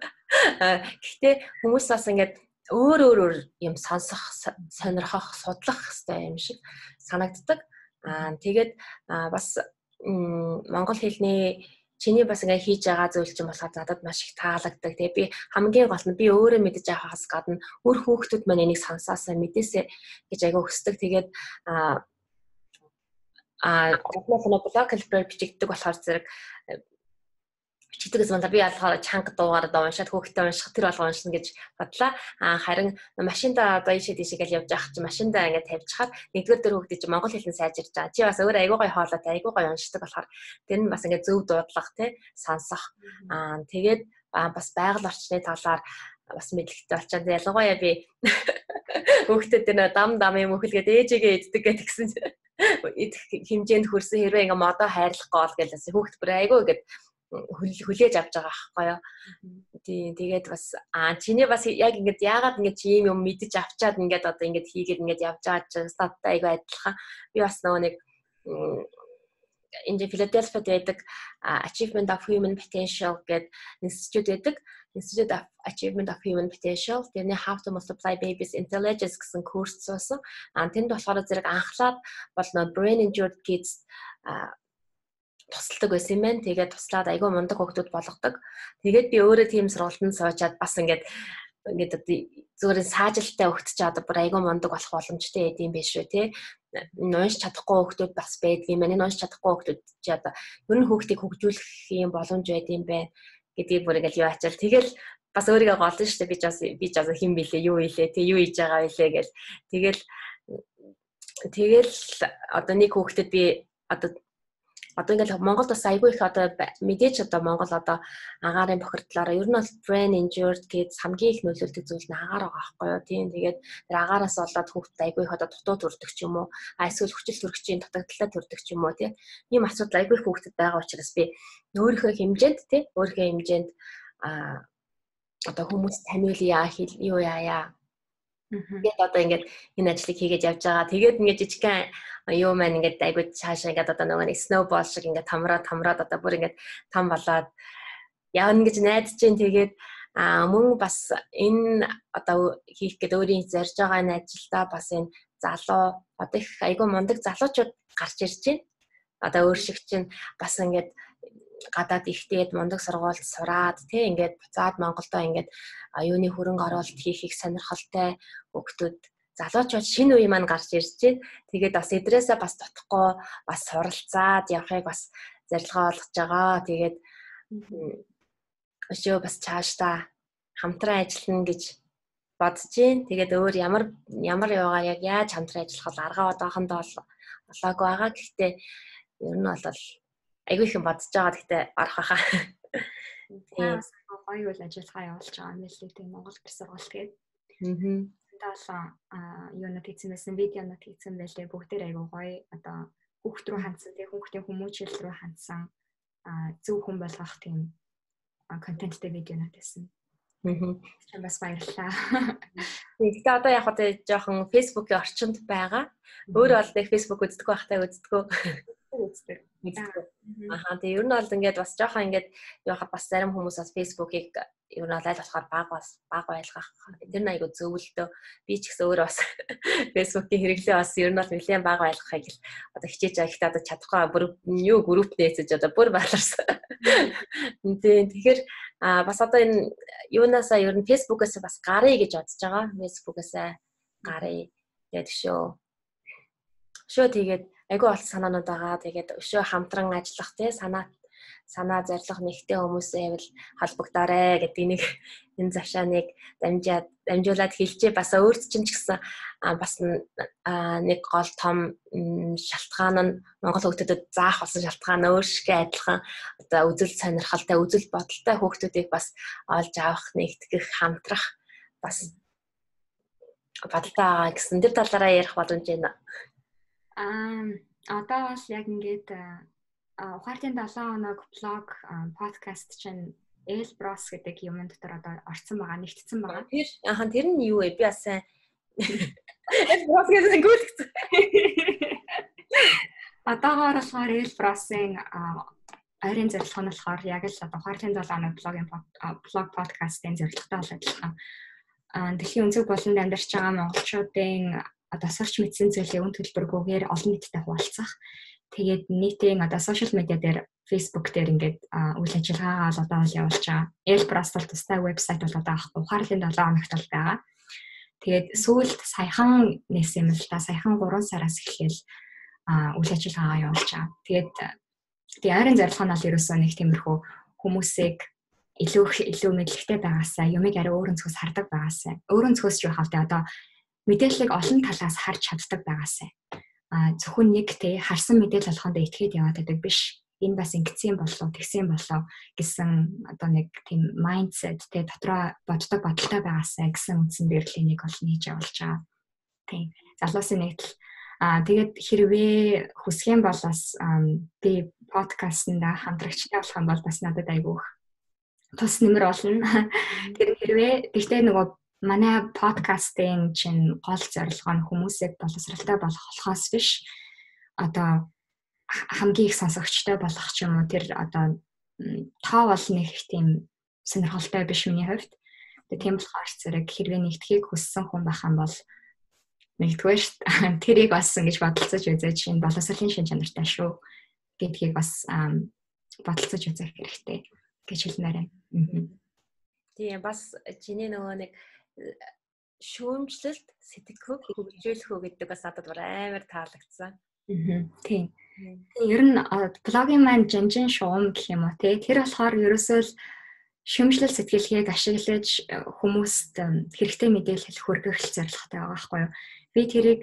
Гэхдээ хүмүүс бас ингээд өөр юм сонсох, сонирхох, судлах хэрэгтэй юм шиг санагддаг. Тэгээд бас монгол хэлний чиний бас ингээ хийж байгаа зүйл чинь болохоор надад маш их таалагддаг. Тэгээ би хамгийн гол нь би өөрөө мэдэж авахаас гадна өөр хүүхдүүд маань энийг сонсоосаа мэдээсэй гэж айгаа хүсдэг. Тэгээд блог хэлбэрээр бичигддэг болохоор зэрэг бичигдэгс мандаа би ялгаар чанга дуугаар уншаад хүүхдээ унших тэр болго уншина гэж бодлаа. Харин машинда одоо ийшээ тийшээ явж явах чи машинда ингээд тавьчихаар нэгдүгээр дээр хүүхдээ чи монгол хэлний сайжирч байгаа. Чи бас өөр айгуу гоё хоолойтой айгуу гоё уншдаг болохоор тэр нь бас ингээд зөв дуудлага те сонсох. Тэгээд бас байгаль орчны талаар бас мэдлэгтэй болчиход ялангуяа би хүүхдэд нэ дам юм өхөлгээд ээжигээ иддэг гэсэн идэх хэмжээнд хүрсэн хэрвээ ингээд модоо хайрлах гол гэлээс хүүхд бүр айгуу ингээд хүлээж авч байгаа байхгүй юу. Тэгээд бас чиний бас яг ингээд яагаад ингээд чи ийм юм мэдэж авчаад ингээд одоо ингээд хийгээд ингээд явж байгаа ч статтай айгүй адилхан. Би бас нөгөө нэг энэ Philadelphia'д байдаг Achievement of Human Potential гэдэг институт байдаг. Institute of Achievement of Human Potential тэрний How to Multiply Babies Intelligence гэсэн курс суусан. Тэнд болохоор зэрэг анхлаад бол нөгөө Brain Injured Kids тусалдаг байсан юм байна. Тэгээд туслаад айгүй мундаг хүүхдүүд болгодог. Тэгээд би өөрөө тийм сургалтанд суучаад бас ингээд зүгээр саажилттай хүүхд ч одоо бүр айгүй мундаг болох боломжтой байд юм биш үү те. Унш чадахгүй хүүхдүүд бас байдаг юм байна. Унш чадахгүй хүүхдүүд чи одоо ер нь хүүхдийг хөгжүүлэх юм боломж байд юм байна гэдгийг бүр ингээд юу ачаал. Тэгэл бас өөрийгөө голдсон шүү дээ. Би ч хэн билээ юу илээ те юу хийж байгаа билээ гэл. Тэгэл одоо нэг хүүхдэд би одоо ингээл Монголд бас айгүй их одоо мэдээж одоо Монгол одоо агаарын бохирдлаараа ер нь бол brain injured kids хамгийн их нөлөөлдөг зүйл нь агаар байгаа байхгүй юу. Тийм тэгээд тэр агаараас болоод хүүхдэд айгүй их одоо дутуу төрдөг ч юм уу, эсвэл хүчил төрөгчийн дутагдaltaй төрдөг ч юм уу тийм. Ийм асуудал айгүй их хүүхдэд байгаа учраас би өөрийнхөө хэмжээнд одоо хүмүүс таниулъя юу яая. Тэгээд одоо ингээд энэ ажлыг хийгээд явж байгаа. Тэгээд ингээд жижигхэн юу маань ингээд айгүй цаашаа ингээд одоо нөгөө нэг snowball шиг ингээд тамраад одоо бүр ингээд том болоод явна гэж найдаж байна. Тэгээд мөн бас энэ одоо хийх гээд өөрийн зарж байгаа энэ ажилдаа бас энэ залуу одоо их айгүй мундаг залуучууд гарч ирж байна. Одоо өөр шиг чинь бас ингээд гадаад ихтэйд мундаг сургуульд сураад тий ингээд буцаад Монголдо ингээд юуны хөрөнгө оруулалт хийхийг сонирхолтой хүүхдүүд залуучууд шинэ үе маань гарч ирж байна. Тэгээд бас эдрээсээ бас дутхгүй бас суралцаад явахыг бас зорилгоо олгож байгаа. Тэгээд өшөө бас цаашдаа хамтран ажиллана гэж бодож байна. Тэгээд өөр ямар яваа яг яаж хамтран ажиллах бол аргаа одоохондоо олоогүй байгаа. Гэхдээ ер нь бол айгүй их юм бодож байгаа. Гэхдээ орох байхаа. Тийм гоё үйл ажиллагаа явуулж байгаа юм билээ тийм Монгол их сургууль гээд. Таасан юунад хийсэн байсан видеонод хийсэн байлээ. Бүгдээр айгүй гоё одоо хүүхд рүү хандсан тийм хүүхдийн хүмүүжил рүү хандсан зөв хүн болгох тийм контенттэй видеонод байсан. Чи бас баярлалаа. Гэхдээ одоо яг одоо жоохон Facebook-ийн орчинд байгаа. Өөрөө бол нэг Facebook үздэг байхтай үздэг. Тэгээ ер нь бол ингээд бас жоохон ингээд яхаа бас зарим хүмүүс бас Facebook-ыг ер нь аль болохоор баг байлгах. Тэр нь айгу зөвлөдөө. Би ч гэсэн өөрөө бас Facebook-ийн хэрэглээ бас ер нь бол нэлээд баг байлгахыг л одоо хичээж байгаа. Гэхдээ одоо чадахгүй бүр юу групп нээсэж одоо бүр баларсан. Тэгэхээр бас одоо энэ юунаасаа ер нь Facebook-аас бас гарыг гэж бодож байгаа. Facebook-аас гарыг тэгээд шөө тэгээд айгүй бол санаанууд байгаа. Тэгээд өшөө хамтран ажиллах тий санаа зорилго нэгтэй хүмүүсээ байвал холбогдоорой гэдэг нэг энэ завшааныг дамжуулаад хэлжээ. Бас өөрт чинь ч гэсэн бас нэг гол том шалтгаан нь Монгол хүүхдэд заах болсон шалтгаан өөрсгөө адилхан одоо үзэл сонирхолтой үзэл бодолтой хүүхдүүдийг бас олж авах нэгтгэх хамтрах бас бодолтой гэсэн тэр талаараа ярих боломж байна. Одоо бол яг ингээд ухаалтын 7 хоног блог подкаст чинь Элброс гэдэг юм дотор одоо орцсон байгаа, нэгтсэн байгаа. Тэр нь юу вэ? Би бас сайн Элброс гэдэг гүйлгцэн. Одоогоор болохоор Элбросын ойрын зорилго нь болохоор яг л одоо Ухаарлын 7 хоног блог подкастын зорилготой бол адилхан. Дэлхийн өнцөг болонд амьдарч байгаа монголчуудын одоо сурч мэдсэн зүйлээ үн төлбөргүйгээр олон нийтэд хуваалцах. Тэгээд нийтийн одоо сошиал медиа дээр Facebook дээр ингээд үйл ажиллагаагаа л одоо явуулж байгаа. Элбрас бол тустай вебсайт бол одоо Ухаарлын 7 хоногт бол байгаа. Тэгээд сүүлд саяхан нээсэн юм л та саяхан 3 сараас эхлээл үйл ажиллагаагаа явуулж байгаа. Тэгээд ойрын зорилго нь бол ерөөсөө нэг тиймэрхүү хүмүүсийг илүү мэдлэгтэй байгаасаа, юмыг арай өөр өнцгөөс хардаг байгаасаа. Өөр өнцгөөс юу хавтаа одоо мэдээллийг олон талаас харж чаддаг байгаасаа. Зөвхөн нэг харсан мэдээлэл болгондоо итгээд яваад байдаг биш. Энэ бас ингэсэн болов, тэгсэн болов гэсэн одоо нэг тийм майндсет дотроо боддог бодолтой байгаасаа гэсэн үндсэн дээр л энийг олон хийж явуулж байгаа. Тийм. Залуусын нэгдэл тэгээд хэрвээ хүсэх юм бол бас би подкастнда хамтрагчтай болох юм бол бас надад айгүйх тус нэмэр болно. Тэр хэрвээ гэхдээ нөгөө манай подкастын чинь гол зорилго нь хүмүүсийг боловсралтай болгохоос биш. Одоо хамгийн их сонсогчтой болох ч юм уу тэр одоо тоо бол нэг их тийм сонирхолтой биш миний хувьд. Тэгээд тийм болохоор зэрэг хэрвээ нэгтгэхийг хүссэн хүн байх юм бол нэгдүгээр тэрийг бас ингэж бодолцож үзэж энэ боловсролын шин чанартай шүү гэдгийг бас бодолцож үзэх хэрэгтэй гэж хэлмээр байна. Тийм бас чиний нөгөө нэг шүүмжлэлт сэтгэхүйг хөгжүүлэх үү гэдэг бас надад амар таалагдсан. Тийм. Ер нь блогийн маань жанжин шуум гэх юм уу те. Тэр болохоор ерөөсөө л шүүмжлэл сэтгэлгээг ашиглаж хүмүүст хэрэгтэй мэдээлэл хүргэх зорилготой байгаа байхгүй юу. Би тэрийг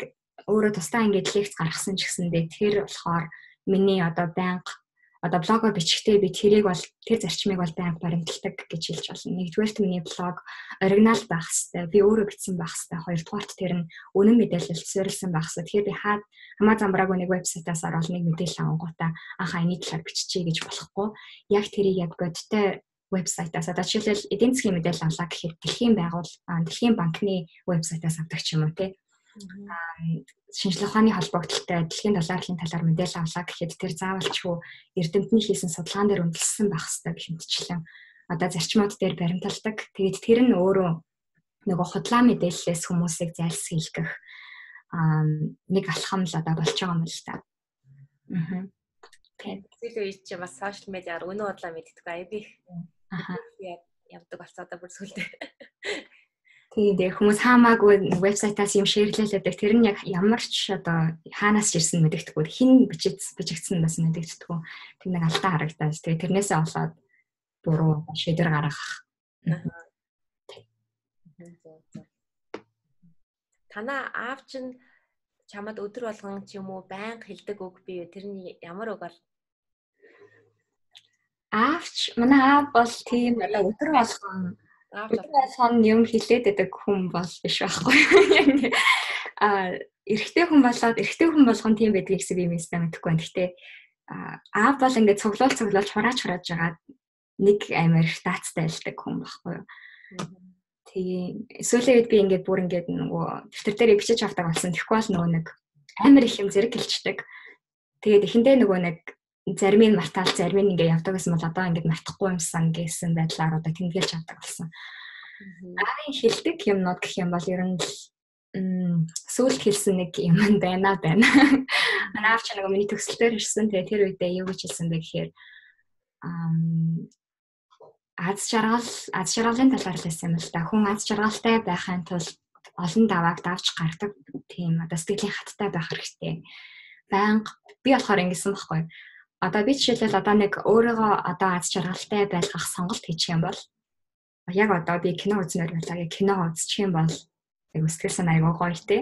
өөрөө тусдаа ингээд лекц гаргасан ч гэсэндээ тэр болохоор миний одоо банк одоо блогоор бичихтэй би тэрийг бол тэр зарчмыг бол банк баримталдаг гэж хэлж болно. Нэгдүгээрт миний блог оригинал байх хэвээр би өөрөө бичсэн байх хэвээр. Хоёрдугаарт тэр нь үнэн мэдээлэл суурилсан байх хэвээр. Тэгэхээр би хамаа замбрааг нэг вебсайтаас ороод нэг мэдээлэл авангуудаа анхаа энэ талаар биччихье гэж болохгүй. Яг тэрийг яг бодтой вебсайтаас одоо жишээлбэл эдийн засгийн мэдээлэл авлаа гэхэд дэлхийн банкны вебсайтаас авдаг ч юм уу те. Шинжлэх ухааны холбогдлолтой дэлхийн долларын талаар мэдээлэл авлаа гэхэд тэр заавалчгүй эрдэмтний хийсэн судалгаан дээр үндэслэн байх хэрэгтэй гэх мэтчлэн одоо зарчмууд дээр баримталдаг. Тэгээд тэр нь өөрөө нөгөө худлаа мэдээллээс хүмүүсийг зайлсхийлгэх нэг алхам л одоо болж байгаа юм л та. Тэгээд зүйл үеч чи бас сошиал медиаар өнөө бодлоо мэддэг аяа би явдаг болцоо одоо бүр сүлдээ. Тэгээд хүмүүс хаамаагүй вебсайтаас юм шеэрлэлээдэг. Тэр нь яг ямар ч одоо хаанаас ирсэн мэдэгдэхгүй. Хин бичигдсэн бас мэдэгдэхгүй. Тэр нэг алдаа харагдаж. Тэгээд тэрнээсээ болоод буруу шийдвэр гаргах. Танаа аав чинь чамд өдөр болгон ч юм уу байнга хэлдэг үг бий. Тэрний ямар үг бол? Манай аав бол тийм өдөр болгон юм хэлээд байдаг хүн бол биш байхгүй. Эрэгтэй хүн болгон тийм байдгийг би мэдсэн мэдэхгүй байна. Гэхдээ аав бол ингээд цуглуулж хурааж байгаа нэг амар статстай байлдаг хүн байхгүй юу. Тэгээ сүүлийн үед би ингээд бүр ингээд нөгөө дэвтэр дээр бичиж авдаг болсон. Тэгэхгүй бол нөгөө нэг амар их юм зэрэг хэлчихдэг. Тэгээд эхэндээ нөгөө нэг зарим нь мартаал зарим нь ингээд явдаг гэсэн бол одоо ингээд мартахгүй юмсан гэсэн байдлаар одоо тэмдэглэж авдаг болсон. Аавын хэлдэг юмнууд гэх юм бол ер нь сүүлд хэлсэн нэг юм байна. Манай аав ч нэг миний төгсөл дээр ирсэн. Тэгээ тэр үедээ юу гэж хэлсэн бэ гэхээр аз жаргалын талаар л хэлсэн юм л да. Хүн аз жаргалтай байхын тулд олон давааг давж гардаг тийм одоо сэтгэлийн хаттай байх хэрэгтэй. Банк би болохоор ингэсэн байхгүй. Одоо би жишээлбэл одоо нэг өөрийгөө одоо аз жаргалтай байлгах сонголт хийчих юм бол яг одоо би кино үзнээр байлаа. Кино үзчих юм бол яг сэтгэл санаа аягүй гоё те.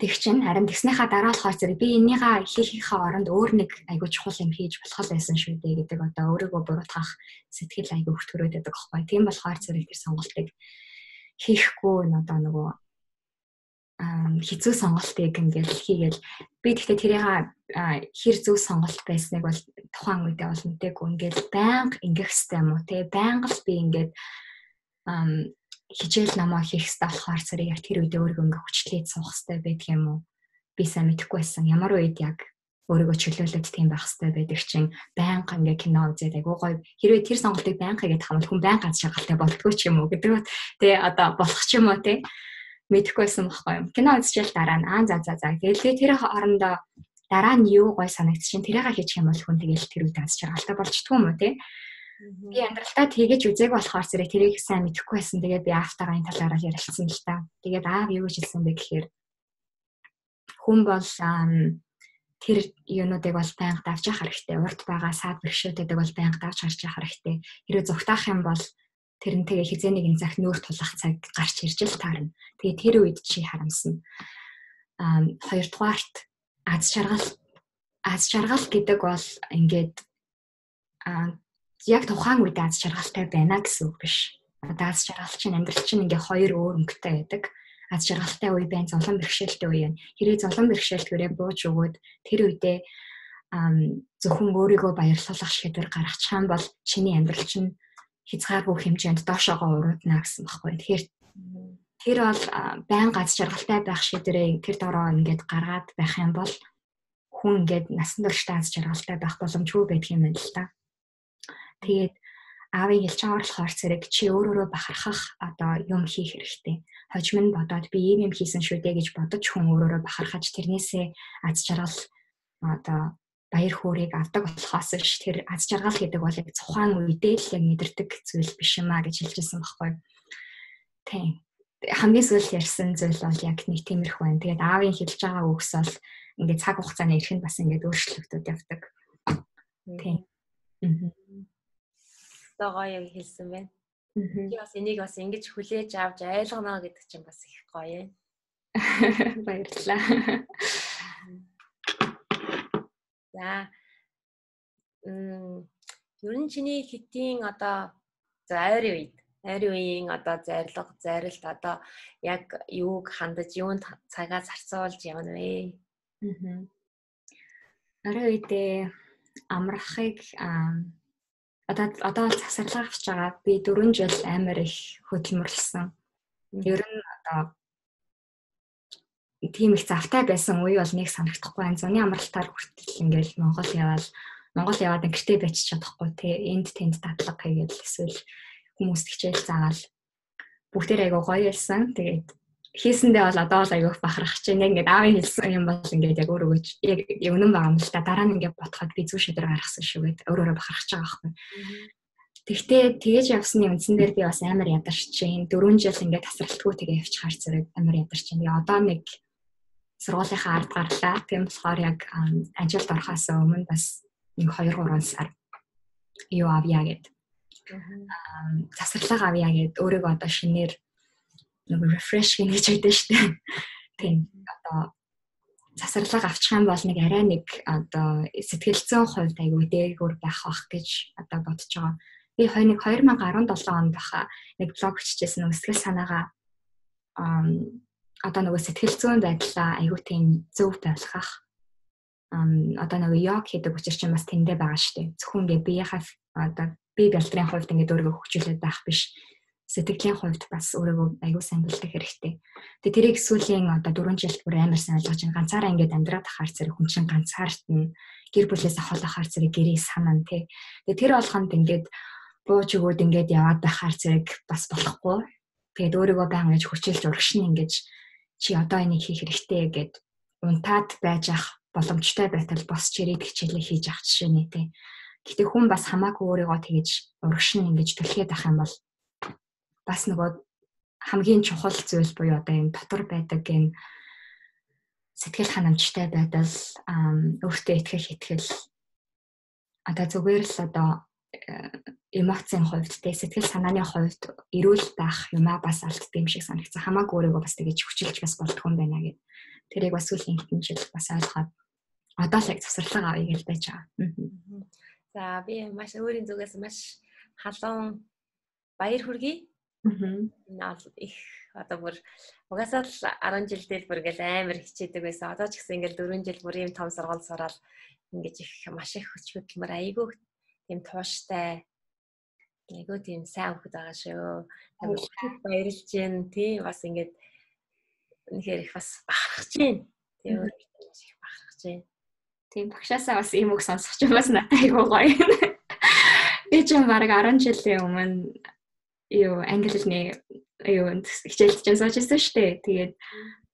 Тэг чинь харин тэгснийхаа дараа болохоор зэрэг би энийгээ хийхийнхаа оронд өөр нэг аягүй чухал юм хийж болох байсан шүү дээ гэдэг одоо өөрийгөө буруутгах сэтгэл аягүй хөтгөрөөд байдаг байхгүй. Тийм болохоор зэрэг тэр сонголтыг хийхгүй одоо нөгөө хэцүү сонголтыг ингээл хийгээл би тэгтээ тэрийг хэр зөв сонголт байсныг бол тухайн үедээ бол мэдээгүй ингээл байнга ингэх хэрэгтэй юм уу те байнга л би ингээд хичээл намаа хийх хэрэгтэй болохоор зэрэг яг тэр үедээ өөрийгөө ингээ хүчлээд суух хэрэгтэй байдаг юм уу би сайн мэдэхгүй байсан ямар үед яг өөрийгөө чөлөөлөд тийм байх хэрэгтэй байдаг чинь байнга ингээ кино үзээд айгуу гоё. Хэрвээ тэр сонголтыг байнга хийгээд хамбал хүн байнга аз жаргалтай болдгоо ч юм уу гэдэг. Тэ одоо болох ч юм уу те. Мэдэхгүйсэн байхгүй юм. Кино үзчихэл дараа нь за. Тэгэл тэр хоорондоо дараа нь юу гоё санагдчихин тэрийгээ хийчих юм бол хүн тэгэл тэр үед аз жаргалтай болчдгүй юм уу те. Би амьдралдаа тэгэж үзег болохоор зэрэг тэрийг сайн мэдэхгүй байсан. Тэгээд би аавтайгаа энэ талаараа ярилцсан л та. Тэгээд аав юу гэж хэлсэн бэ гэхээр хүн бол тэр юунуудыг бол байнга давж явах хэрэгтэй. Урд байгаа саад бэрхшээлтэйг бол байнга давж гарч явах хэрэгтэй. Хэрвээ зүгтаах юм бол тэрнтэйгээ хизээний нэг цаг нүүр тулах цаг гарч ирж л таарна. Тэгээд тэр үед чи харамсна. Хоёрдугаарт аз жаргал гэдэг бол ингээд яг тухайн үед аз жаргалтай байна гэсэн үг биш. Одоо аз жаргал чинь амьдрал чинь ингээ хоёр өөр өнгөтэй байдаг. Аз жаргалтай үе байна, зовлон бэрхшээлтэй үе байна. Хэрэг зовлон бэрхшээлтгээрээ бууж өгөөд тэр үедээ зөвхөн өөрийгөө баярлуулах шийдвэр гаргачих юм бол чиний амьдрал чинь хязгааргүй хэмжээнд доошоогоо уруудна гэсэн баггүй. Тэгэхээр тэр бол байнга аз жаргалтай байх шийдвэрээ тэр дороо ингээд гаргаад байх юм бол хүн ингээд насан туршдаа аз жаргалтай байх боломжгүй байдаг юм байна л та. Тэгээд аавын хэлж байгаа болохоор зэрэг чи өөрөөрөө бахархах одоо юм хийх хэрэгтэй. Хожим нь бодоод би ийм юм хийсэн шүү дээ гэж бодож хүн өөрөөрөө бахархаж тэрнээсээ аз жаргал одоо баяр хөөргийг авдаг болохоос ш тэр аз жаргал гэдэг бол яг цухаан үедээ л яг мэдэрдэг зүйл биш юм а гэж хэлжсэн байхгүй. Тийм. Хамгийн сүүлд ярьсан зүйл бол яг нэг тиймэрхүү байна. Тэгээд аавын хэлж байгаа үгс бол ингээд цаг хугацааны эрхэнд бас ингээд өөрчлөгдөд явдаг. Тийм. Гоё яг хэлсэн байна. Би бас энийг бас ингэж хүлээж авч ойлгоно гэдэг чинь бас их гоё юм. Баярлалаа. За. Ер нь чиний хитийн одоо ойрын үеийн одоо зарилт одоо яг юуг хандаж юунд цагаа зарцуулж явна вэ? Ойрын үедээ амрахыг одоо засаглаа авч байгаа. Би 4 жил амар их хөдөлмөрлсөн. Ер нь одоо тийм их завтай байсан үе бол нэг санагдахгүй байна. Зуны амралтаар хүртэл ингээл Монгол яваад гэртээ байж чадахгүй те энд тэнд татлага хийгээд эсвэл хүмүүст хичээл заагаал бүгдээр айгуу гоё байсан. Тэгээд хийсэндээ бол одоо л айгуу бахархаж байна. Ингээд аавын хэлсэн юм бол ингээд яг өөрөө яг өмнө байгаа юм л та. Дараа нь ингээд бодоход би зүг шийдвэр гаргасан шүүгээд өөрөө бахархаж байгаа байхгүй. Тэгтээ тэгэж явсны үндсэн дээр би бас амар ядарч чинь 4 жил ингээд тасралтгүй тэгээ явчихаар зэрэг амар ядарч чинь. Одоо нэг сургуулийнхаа ард гарлаа. Тийм болохоор яг ажилд орохоос өмнө бас нэг 2-3 сар юу авъя гэд. Засварлага авъя гэд өөрийгөө одоо шинээр нэг refresh гэж хэлдэг шүү дээ. Тийм одоо засварлага авчих юм бол нэг арай нэг одоо сэтгэл зүйн хувьд айгүй дээгүүр байх бах гэж одоо бодож байгаа. Би 2017 онд баха нэг блог бичижсэн нэг сэтгэл санаагаа одоо нөгөө сэтгэл зүйн байдлаа айгүй тийм зөв байлгах одоо нөгөө йог хийдэг учраас чинь бас тэндээ байгаа шүү дээ. Зөвхөн ингээ биеийнхаа одоо бие бэлтрийн хувьд ингээ өөрийгөө хөгжүүлээд байх биш. Сэтгэлийн хувьд бас өөрийгөө аягүй сайн бэлдэх хэрэгтэй. Тэгээ тэрийг сүүлийн одоо 4 жилд бүр амар сайн ойлгож байна. Ганцаараа ингээд амьдраад ахаар зэрэг хүн чинь ганцаардна. Гэр бүлээс хол ахаар зэрэг гэрээ санана тий. Тэгээ тэр болгонд ингээд бууж өгөөд ингээд яваад байхаар зэрэг бас болохгүй. Тэгээд өөрийгөө баян гэж хүчилж урагшин ингээд чи одоо энийг хийх хэрэгтэй гэд унтаад байж ах боломжтой байтал босч ирээд хичээлээ хийж ах жишээ нэ тий. Гэтэ хүн бас хамаагүй өөрийгөө тэгэж урагшин ингээд түлхээд ах юм бол бас нөгөө хамгийн чухал зүйл буюу одоо энэ дотор байдаг энэ сэтгэл ханамжтай байдал өөртөө итгэл одоо зүгээр л одоо эмоцийн хувьд тэ сэтгэл санааны хувьд эрүүл байх юмаа бас алддаг юм шиг санагдсан. Хамаагүй өөрийгөө бас тэгэж хүчилж бас болдох юм байна гэд. Тэрийг бас сүүлийн хэдэн жил бас ойлгоод одоо л яг засварлага авъя гэж байж байгаа. За би маш өөрийн зүгээс маш халуун баяр хүргэе. Наад их одоо бүр угаасаа л 10 жилдээ бүр ингээл амар хичээдэг байсан. Одоо ч гэсэн ингээл 4 жил бүр ийм том сургууль сураад ингэж их маш их хүч хөдөлмөр айгүй тийм тууштай айгүй тийм сайн хөхд байгаа шүү. Баярлж байна тий бас ингээд үнэхээр их бас бахархаж байна. Тийм их бахархаж байна. Тийм багшаасаа бас ийм үг сонсох ч бас надад айгүй гоё. Би ч бараг 10 жилийн өмнө юу англи хэлний юу хичээлд чинь сууж байсан шүү дээ. Тэгээд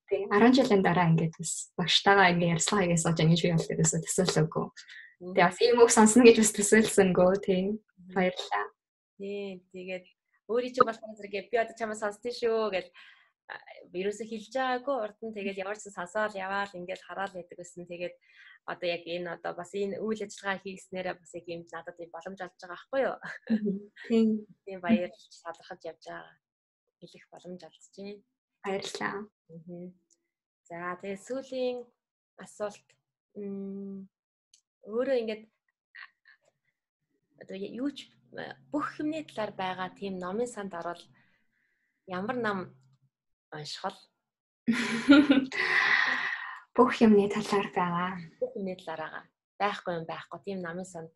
10 жилийн дараа ингээд бас багштайгаа ингээд ярьцлага хийгээс сууж ингэж би бол ерөөсөө төсөөлөөгүй. Тэгээд бас ийм үг сонсно гэж бас төсөөлсөнгөө тийм баярлалаа. Тийм тэгээд өөрийн чинь болохоор зэрэг би одоо чамаас сонсдоо шүү гэж ерөөсөө хэлж байгаагүй урд нь тэгээд ямар ч сонсоод яваал ингээд хараад байдаг гэсэн. Тэгээд одоо яг энэ одоо бас энэ үйл ажиллагаа хийснээрээ бас яг юм надад ийм боломж олж байгаа байхгүй юу? Тийм баярлж талархаж явж байгаа. Хэлэх боломж олж байна. Баярлалаа. За тэгээд сүүлийн асуулт өөрөө ингээд одоо юу ч бүх юмний талаар байгаа тийм номын санд орол ямар ном унших вэ? Бүх юмний талаар байгаа. Бүх юмний талаар байгаа. Байхгүй тийм номын санд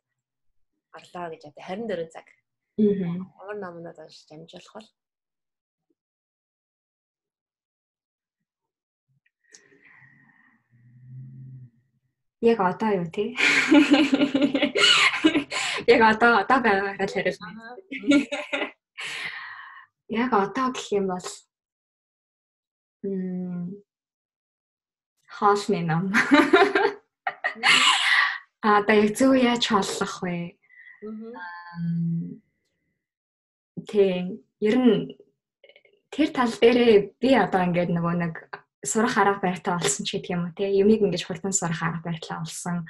орлоо гэж одоо 24 цаг. Ямар номнууд уншиж амжуулах вэ? Яг одоо юу тий? Яг одоо байгаагаар л хариулна. Яг одоо гэх юм бол хаалны ном. Одоо яг зөв яаж хооллох вэ? Тийм ер нь тэр тал дээрээ би одоо ингээд нөгөө нэг сурах арга барилтаа олсон ч гэдэг юм уу те юмыг ингэж хурдан сурах арга барилтаа олсон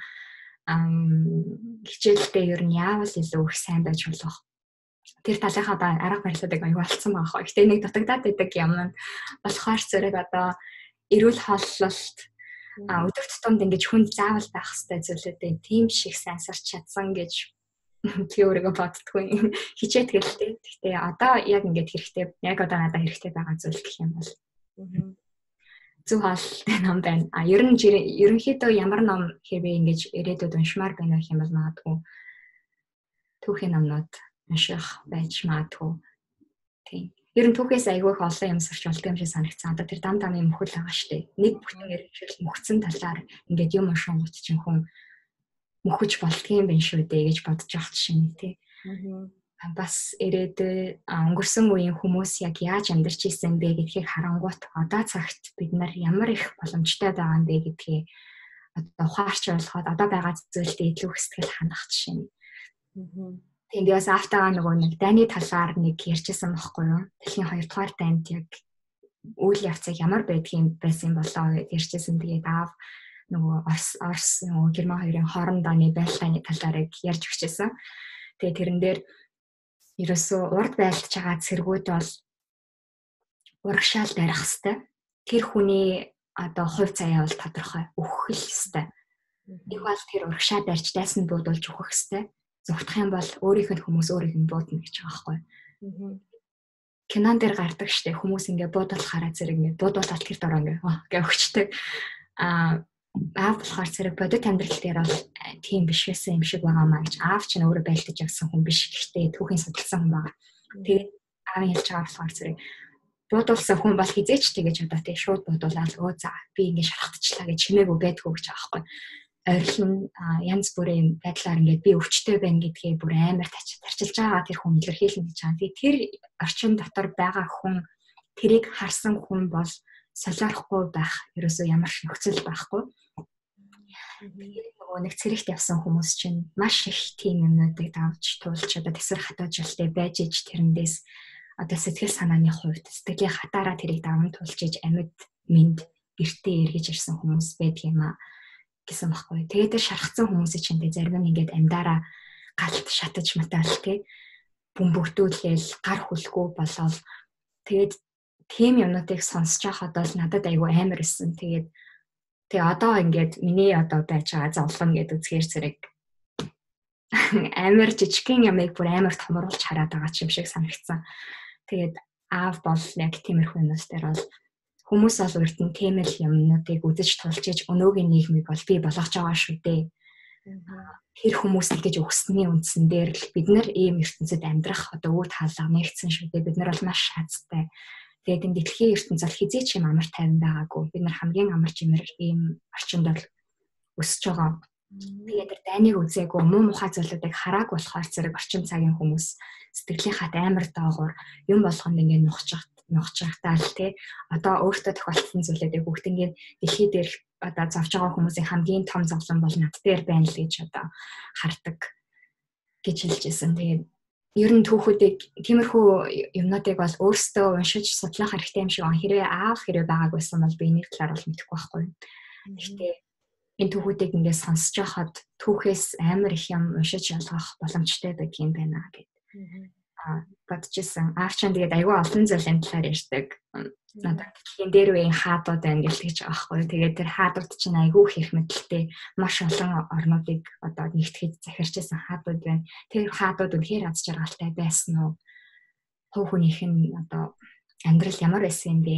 хичээлдээ ер нь яавал илүү их сайн байж болох тэр талынхаа арга барилтуудыг аягүй олцсон байгаа хөө. Гэтэ нэг дутагдаад байдаг юм нь болохоор зэрэг одоо эрүүл хооллолт өдөр тутамд ингэж хүнд заавал байх хэрэгтэй зүйлүүдээ тийм шиг сайн сурч чадсан гэж би өөрийгөө боддгоо хичээд гэлтэй. Гэтэ одоо яг ингэж хэрэгтэй яг одоо надад хэрэгтэй байгаа зүйл гэх юм бол зөв хаалтай ном байна. Ер нь ерөнхийдөө ямар ном хэвээ ингэж ирээдүйд уншмаар байна гэх юм бол магадгүй түүхийн номнууд унших байж магадгүй. Тийм. Ер нь түүхээс айгүй их олон юм сурч болдог юм шиг санагдсан. Одоо тэр дам дамын мөхөл байгаа шүү дээ. Нэг бүтэн ярилцвал мөхцөн талаар ингээд юм уншингууд чинь хүн мөхөж болдгийм байх шүү дээ гэж бодож явах чинь тий. Бас ирээдүйд өнгөрсөн үеийн хүмүүс яг яаж амьдарч ирсэн бэ гэдгийг харангуут одоо цагт бид нар ямар их боломжтой байгаа юм бэ гэдгийг одоо ухаарч ойлгоод одоо байгаа зүйлдээ илүү их сэтгэл хандах жишээ. Тэгээд бас автагаа нөгөө нэг дайны талаар нэг ярьчихсан байхгүй юу? Дэлхийн 2 дугаар дайнд яг үйл явцыг ямар байдгийг байсан болоо гэж ярьчихсан. Тэгээд аав нөгөө Орос нөгөө Герман хоёрын хоорондоо байлгааны талаар ярьж өгчээсэн. Тэгээд тэрэн дээр ерөөсөө урд байлдж байгаа цэргүүд бол урагшаал барих хэвээр. Тэр хүний одоо хувь цаяа бол тодорхой өгөх л хэвээр. Нэг бол тэр урагшаа барьж дайсанд буудуулж өгөх хэвээр. Зүгтах юм бол өөрийнх нь хүмүүс өөрийг нь буудна гэж байгаа байхгүй. Кинон дээр гардаг штеп хүмүүс ингээ буудуулахаараа зэрэг ингээ буудуулаад тэр дороо ингээ гээ өгчдөг. Аав болохоор зэрэг бодит амьдрал дээр бол тийм биш байсан юм шиг байгаамаа гэж аав ч өөрөө байлдаж явсан хүн биш гэхдээ түүхийн судалсан хүн байгаа. Тэгээд аавын хэлж байгаа болохоор зэрэг буудуулсан хүн бол хизээч тэгэж одоо тий шууд буудуулаад өө за би ингээ шархтчлаа гэж чимээгүй байдгүй гэж байгаа байхгүй. Ойрлон янз бүрийн байдлаар ингээд би өвчтөй байна гэдгийг бүр амар тарчилж байгаа тэр хүн илэрхийлнэ гэж байгаа. Тэгээд тэр орчин дотор байгаа хүн тэрийг харсан хүн бол солиорохгүй байх ерөөсөө ямар ч нөхцөл байхгүй. Тэгээд нөгөө нэг цэрэгт явсан хүмүүс чинь маш их тийм юмнуудыг давж туулж одоо тэсвэр хатаажилттай байж иж тэрэндээс одоо сэтгэл санааны хувьд сэтгэлийн хатаараа тэрийг даван туулж иж амьд мэд гэртээ эргэж ирсэн хүмүүс байдгийм аа гэсэн баггүй. Тэгээд тэр шархсан хүмүүсийн чинь зарим нь ингээд амьдараа галт шатаж матаал тий бөмбөгдүүлээл гар хүлгүй болол тэгээд тийм юмнуудыг сонсож байхад бол надад айгүй амар исэн. Тэгээд одоо ингээд миний одоо байж байгаа зовлон гэдэг үзгээр зэрэг амар жижигхэн ямыг бүр амар томруулж хараад байгаа юм шиг санагдсан. Тэгээд аав бол яг тиймэрхүү юмнаас дээр бол хүмүүс бол урд нь тийм л юмнуудыг үзэж тулчиж өнөөгийн нийгмийг бол бий болгож байгаа шүү дээ. Тэр хүмүүст гэж өгсөний үндсэн дээр л бид нар ийм ертөнцид амьдрах одоо үе хаалга нэгдсэн шүү дээ. Бид нар бол маш шаацтай. Тэгээд энэ дэлхийн ертөнцид хизээч юм амар тайван байгаагүй. Бид нар хамгийн амар чимэр ийм орчинд бол өсөж байгаа. Тэгээд тэр дайныг үзээгүй муу мухай зүйлүүдийг харааг болохоор зэрэг орчин цагийн хүмүүс сэтгэлийнхаа амар доогуур юм болгонд ингээд нухчихтаа л тий одоо өөртөө тохиолдсон зүйлүүдийг бүгднийг дэлхий дээр одоо зовж байгаа хүмүүсийн хамгийн том зовлон бол над дээр байна л гэж одоо хардаг гэж хэлжсэн. Тэгээд ер нь түүхүүдийг тиймэрхүү юмнуудыг бол өөрсдөө уншиж судлах хэрэгтэй юм шиг хэрвээ аав хэрвээ байгааг байсан бол би энийг талаар бол мэдэхгүй байхгүй. Гэхдээ энэ түүхүүдийг ингээд сонсож байхад түүхээс амар их юм уншиж ялгах боломжтой байдгийн байна гэдэг. Бодчихсон. Аавчаа тэгээд аюу олон зүйлийн талаар ярьдаг. Надад дэлхийн дээр үеийн хаадууд байна гэж хэлж байгаа байхгүй. Тэгээд тэр хаадууд чинь аюу их мэдлэлтэй маш олон орнуудыг одоо нэгтгэж захирчсан хаадууд байна. Тэр хаадууд үнэхээр аз жаргалтай байсан уу? Хувь хүнийх нь одоо амьдрал ямар байсан юм бэ?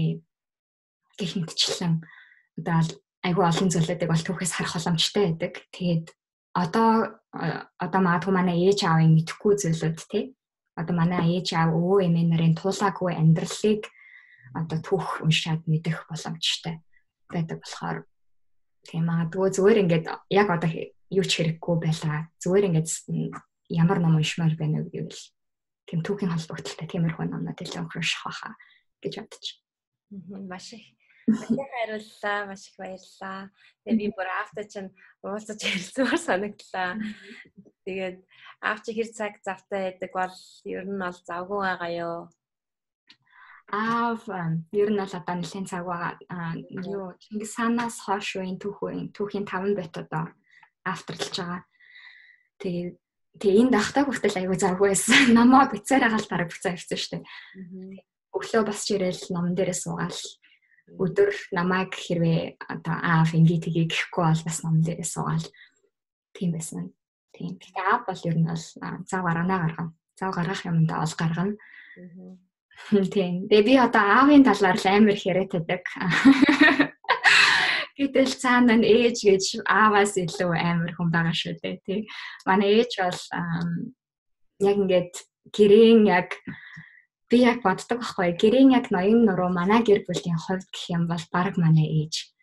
Гэх мэтчлэн одоо аюу олон зүйлүүдийг бол түүхээс харах боломжтой байдаг. Тэгээд одоо магадгүй манай ээж аавын мэдэхгүй зүйлүүд тий. Одоо манай ээж аав өвөө эмээ нарын туулаагүй амьдралыг одоо түүх уншаад мэдэх боломжтой байдаг болохоор тийм магадгүй зүгээр ингээд яг одоо юу ч хэрэггүй байлаа. Зүгээр ингээд ямар ном уншмаар байна вэ гэвэл тийм түүхийн холбогдолтой тиймэрхүү номнууд илүү унших байхаа гэж бодож. Маш их хариуллаа, маш их баярлалаа. Тэгээ би бүр аавтай чинь уулзаж ярилцмаар санагдлаа. Тэгээд аав чи хэр цаг завтай байдаг бол ер нь бол завгүй байгаа юу? Аав ер нь бол одоо нэлээд цаг байгаа. Юу Чингис хаанаас хойш үеийн түүхийн 5 бот одоо авторлж байгаа. Тэгээ энэ дахтаа хүртэл аягүй завгүй байсан. Намаа бицээр хаалт дараг буцаа ирсэн шүү дээ. Өглөө босч ирээл ном дээрээ суугаал. Өдөр намайг хэрвээ одоо аав ингээ тгий гэхгүй бол бас ном дээрээ суугаал. Тийм байсан. Тийм. Гэхдээ аав бол ер нь бол зав гаргана. Зав гаргах юмдаа ол гаргана. Тийм. Тэгээ би одоо аавын талаар л амар их яриад байдаг. Гэтэл цаана нь ээж гэж ааваас илүү амар хүн байгаа шүү дээ. Тий. Манай ээж бол яг ингээд гэрийн яг би яг боддог байхгүй. Гэрийн яг ноён нуруу манай гэр бүлийн хувьд гэх юм бол баг манай ээж.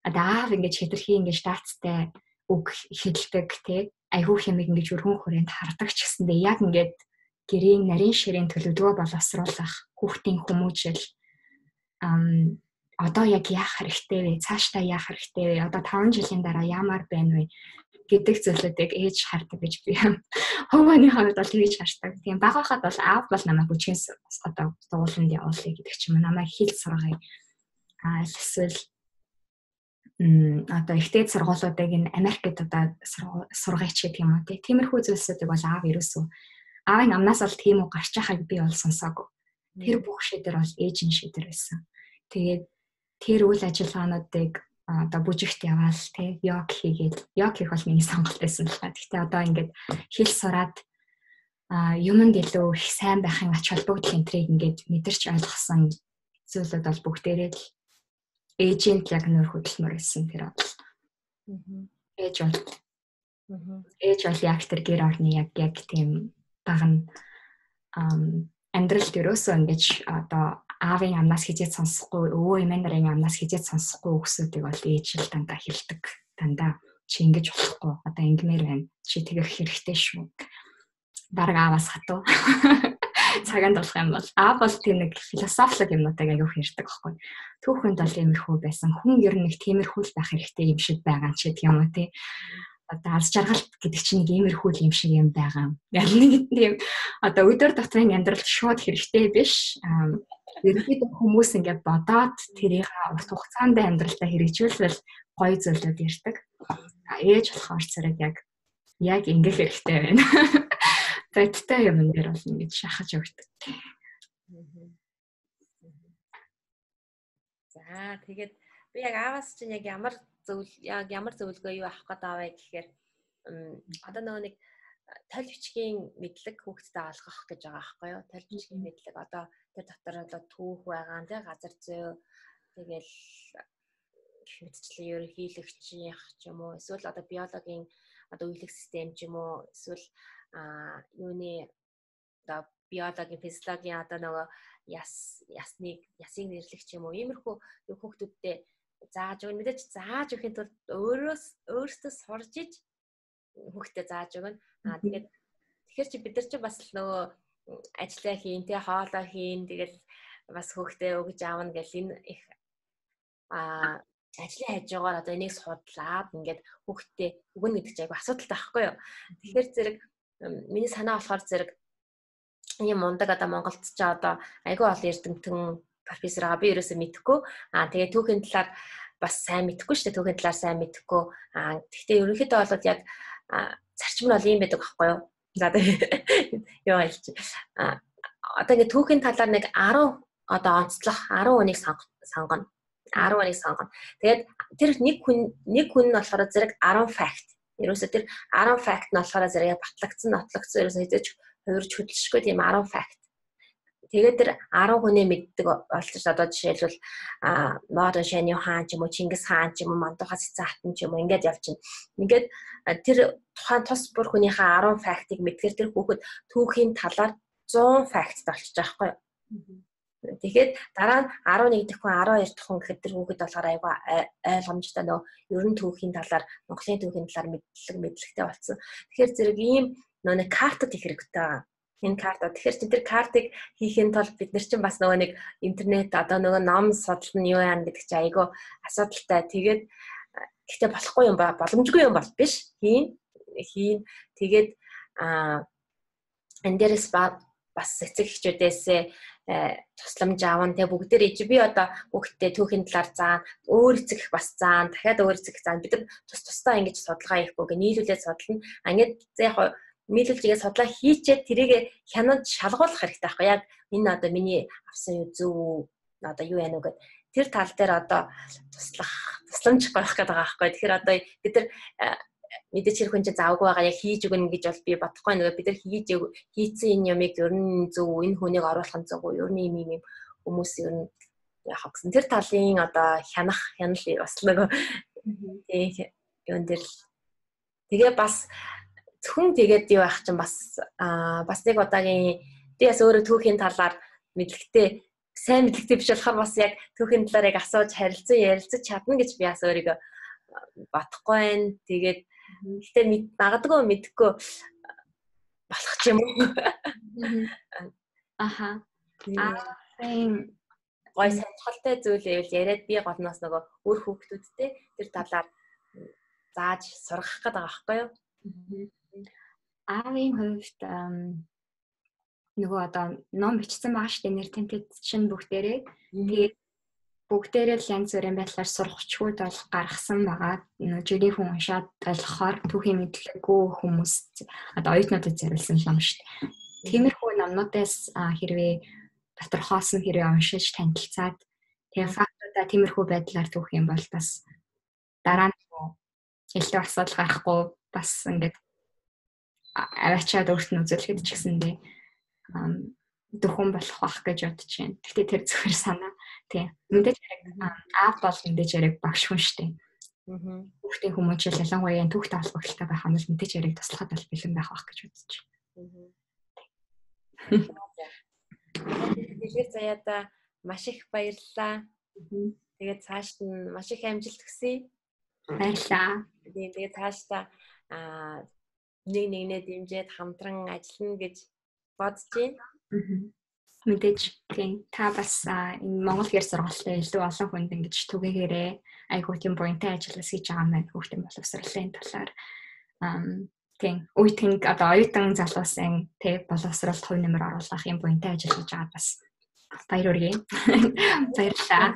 Одоо аав ингэж хэтэрхий ингэж даацтай үг хэлдэг тий. Айгүйх юмыг ингэж өргөн хүрээнд хардаг ч гэсэндээ яг ингээд гэрийн нарийн ширийн төлөвлөгөө боловсруулах хүүхдийн хүмүүжил одоо яг яах хэрэгтэй вэ? Цаашдаа яах хэрэгтэй вэ? Одоо 5 жилийн дараа яамаар байна вэ? Гэдэг зүйлүүдийг ээж хардаг гэж би хөвөний хувьд бол тэгж хардаг. Тийм бага хахад бол аав бол намайг бүжгээс одоо дууланд явуулъя гэдэг ч юм уу. Намайг хэл сургая. Эсвэл одоо ихтэй сургуулиудыг энэ Америкт одоо сургаяч гэдэг юм уу. Тиймэрхүү зүйлсүүдийг бол аав ерөөсөө аавын амнаас бол тийм үү гарч яхаг би бол сонсоогүй. Тэр бүх шийдвэр бол ээж нь шийдвэр байсан. Тэгээд тэр үйл ажиллагаануудыг одоо бүжигт яваал тий йог хийгээд йог хийх бол миний сонголт байсан л та. Гэхдээ одоо ингээд хэл сураад юмд илүү их сайн байхын ач холбогдол энтрийг ингээд мэдэрч ойлгосон зүйлүүд бол бүгдээрээ л ээжийн яг нөр хөдөлмөр байсан тэр бол. Ээж бол яг тэр гэр орны яг тийм багна амьдралд ерөөсөө ингэж одоо аавын амнаас хизээд сонсохгүй өвөө эмээ нарын амнаас хизээд сонсохгүй үгсүүдийг бол ээж л дандаа хэлдэг. Дандаа чи ингэж болохгүй одоо ингэмээр байна. Чи тэгэх хэрэгтэй шүү. Бараг ааваас хатуу. Цагаан болох юм бол аав бол тийм нэг философик юмнуудыг аяг хэрдэг байхгүй. Түүхэнд бол иймэрхүү байсан. Хүн ер нь нэг тиймэрхүү л байх хэрэгтэй юм шиг байгаа ч гэдэг юм уу тий. Одоо аз жаргалт гэдэг чинь нэг иймэрхүү юм шиг юм байгаа. Яг нэг тийм одоо өдөр дотрын амьдралд шууд хэрэгтэй биш. Ерөнхийдөө хүмүүс ингээд бодоод тэрийг урт хугацаанд амьдралдаа хэрэгжүүлвэл гоё зүйлүүд ярьдаг. Ээж болохоор зэрэг яг ингээх хэрэгтэй байна. Бодтой юм дээр бол ингэж шахаж өгдөг. За тэгээд би яг ааваас чинь яг ямар зөвлөгөө юу авах гээд аваа гэхээр одоо нэг тал бичгийн мэдлэг хүүхдэд олгох гэж байгаа байхгүй юу? Тал бичгийн мэдлэг одоо тэр дотор одоо түүх байгаа нэ газар зүй тэгэл мэдчлэн ерөнхийлөгчийн ч юм уу эсвэл одоо биологийн одоо үеийг систем ч юм уу эсвэл юуны одоо биологийн физиологийн одоо нөгөө ясыг нэрлэх ч юм уу иймэрхүү хүүхдүүдтэй зааж өгнө мэдээж зааж өгөхийн тулд өөрөөсөө сурж иж хүүхдэд зааж өгнө. Тэгээд тэгэхээр чи бид нар чи бас нөгөө ажиллаа хийн, тэгээ хоолоо хийн, тэгэл бас хүүхдээ өгж аавна гэл энэ их ажлын хажуугаар одоо энийг судлаад ингээд хүүхдээ өгнө гэдэг чинь айгүй асуудалтай байхгүй юу. Тэгэхээр зэрэг миний санаа болохоор зэрэг ийм мундаг одоо Монголд ч одоо айгүй олон эрдэмтэн профессор байгаа би ерөөсөө мэдэхгүй. Тэгээ түүхийн талаар бас сайн мэдэхгүй шүү дээ. Түүхийн талаар сайн мэдэхгүй. Гэхдээ ерөнхийдөө бол яг зарчим нь бол ийм байдаг байхгүй юу. За юу хэлж. Одоо ингээд түүхийн талаар нэг 10 одоо онцлох 10 хүнийг сонгоно. 10 хүнийг сонгоно. Тэгээд тэр нэг хүн нь болохоор зэрэг 10 fact. Ерөөсөө тэр 10 fact нь болохоор зэрэг батлагдсан, нотлогдсон ерөөсөө хэзээ ч хувирж хөдөлшгүй тийм 10 fact. Тэгээд тэр 10 хүний мэддэг болж одоо жишээлбэл Модон Шэний хаан ч юм уу, Чингис хаан ч юм уу, Мандуха Цэцэн ч юм уу ингээд явчихна. Ингээд тэр тухайн тус бүр хүнийхээ 10 fact-ыг мэдгээр тэр хүүхэд түүхийн талаар 100 fact болчих жоохгүй юу. Тэгэхээр дараа нь 11 дахь хүн 12 дахь хүн гэхэд тэр хүүхэд болохоор айгаа ойлгомжтой нөө ерөн түүхийн талаар Монголын түүхийн талаар мэдлэгтэй болсон. Тэгэхээр зэрэг ийм нөө картад их хэрэгтэй байгаа. Энэ карта. Тэгэхээр чи тэр картыг хийхин тулд бид нар чинь бас нөгөө нэг интернет одоо нөгөө ном судална юу яана гэдэг чи айгаа асуудалтай. Тэгээд гэхдээ болохгүй юм ба боломжгүй юм бол биш. Хийн. Тэгээд энэ дээрээс бас эцэг эхчүүдээсээ тусламж аавн тэгээ бүгдээр би одоо хүүхдтэй түүхийн талаар заана, өөр эцэг их бас заана, дахиад өөр эцэг заана. Бид нар тусдаа ингэж судалгаа хийхгүй гэ нийлүүлээд судална. Ингээд яг нийлүүлжгээ судлаа хийчээд тэрийг хянаад шалгуулах хэрэгтэй байхгүй яг энэ одоо миний авсан юу зөв одоо юу яана уу гэд тэр тал дээр одоо тусламж гаргах гэдэг байгаа байхгүй. Тэгэхээр одоо бид нар мэдээж хэрэг хүн чинь завгүй байгаа яг хийж өгнө гэж бол би бодохгүй нөгөө бид нар хийцэн энэ ямыг ер нь зөв энэ хүнийг оруулах нь зөв ер нь юм хүмүүс ер нь яах гэсэн тэр талын одоо хянал бас нөгөө юун дээр тэгээ бас зөвхөн тэгээд юу байх чинь бас нэг удаагийн би бас өөрөө түүхийн талаар сайн мэдлэгтэй биш болохоор бас яг түүхийн талаар яг асууж ярилцаж чадна гэж би бас өөрийгөө бодохгүй байна. Тэгээд гэхдээ магадгүй мэдэхгүй болох ч юм уу. Аха. Гой сонирхолтой зүйл байвал яриад би голноос нөгөө өөр хүүхдүүдтэй тэр талаар зааж сургах гэдэг байгаа байхгүй юу? Аавын хувьд нөгөө одоо ном бичсэн байгаа шүү дээ нэр тэмдэг чинь бүгдээрээ. Тэгээд бүгдээрээ л янз бүрийн байдлаар сургачгууд бол гаргасан байгаа. Жирийн хүн уншаад ойлгохоор түүхийн мэдлэггүй хүмүүс одоо оюутнуудад зориулсан ном шүү дээ. Тиймэрхүү номнуудаас хэрвээ тодорхойлсон хэрвээ уншиж танилцаад тэгээ фактуудаа тиймэрхүү байдлаар түүх юм бол бас дараа нь хэлтэй асуудал гарахгүй бас ингээд аваачаад өөрт нь үзүүлэхэд ч гэсэндээ дөхөн болох байх гэж бодож байна. Гэхдээ тэр зөвхөн санаа. Тийм. Мэдээж хэрэг аав бол мэдээж хэрэг багш хүн шүү дээ. Хүүхдийн хүмүүжил ялангуяа түүхтэй холбогдолтой байх нь мэдээж хэрэг туслахад бол бэлэн байх байх гэж бодож байна. Тэгэхээр заяада маш их баярлалаа. Тэгээд цаашд нь маш их амжилт хүсье. Баярлалаа. Тэгээд цаашдаа нэгнээ дэмжиж хамтран ажиллана гэж бодож байна. Мэдээж тийм та бас энэ Монгол гэр сургалтын илүү олон хүнд ингэж түгээгээрээ айгуу тийм буянтай ажиллаж хийж байгаа маань хүүхдийн боловсролын талаар тийм үеийн одоо оюутан залуусын тэг боловсролд хувь нэмэр оруулах юм буянтай ажиллаж байгаа бас баяр хүргэе. Баярлалаа.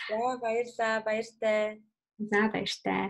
За баярлалаа. Баяртай. За баяртай.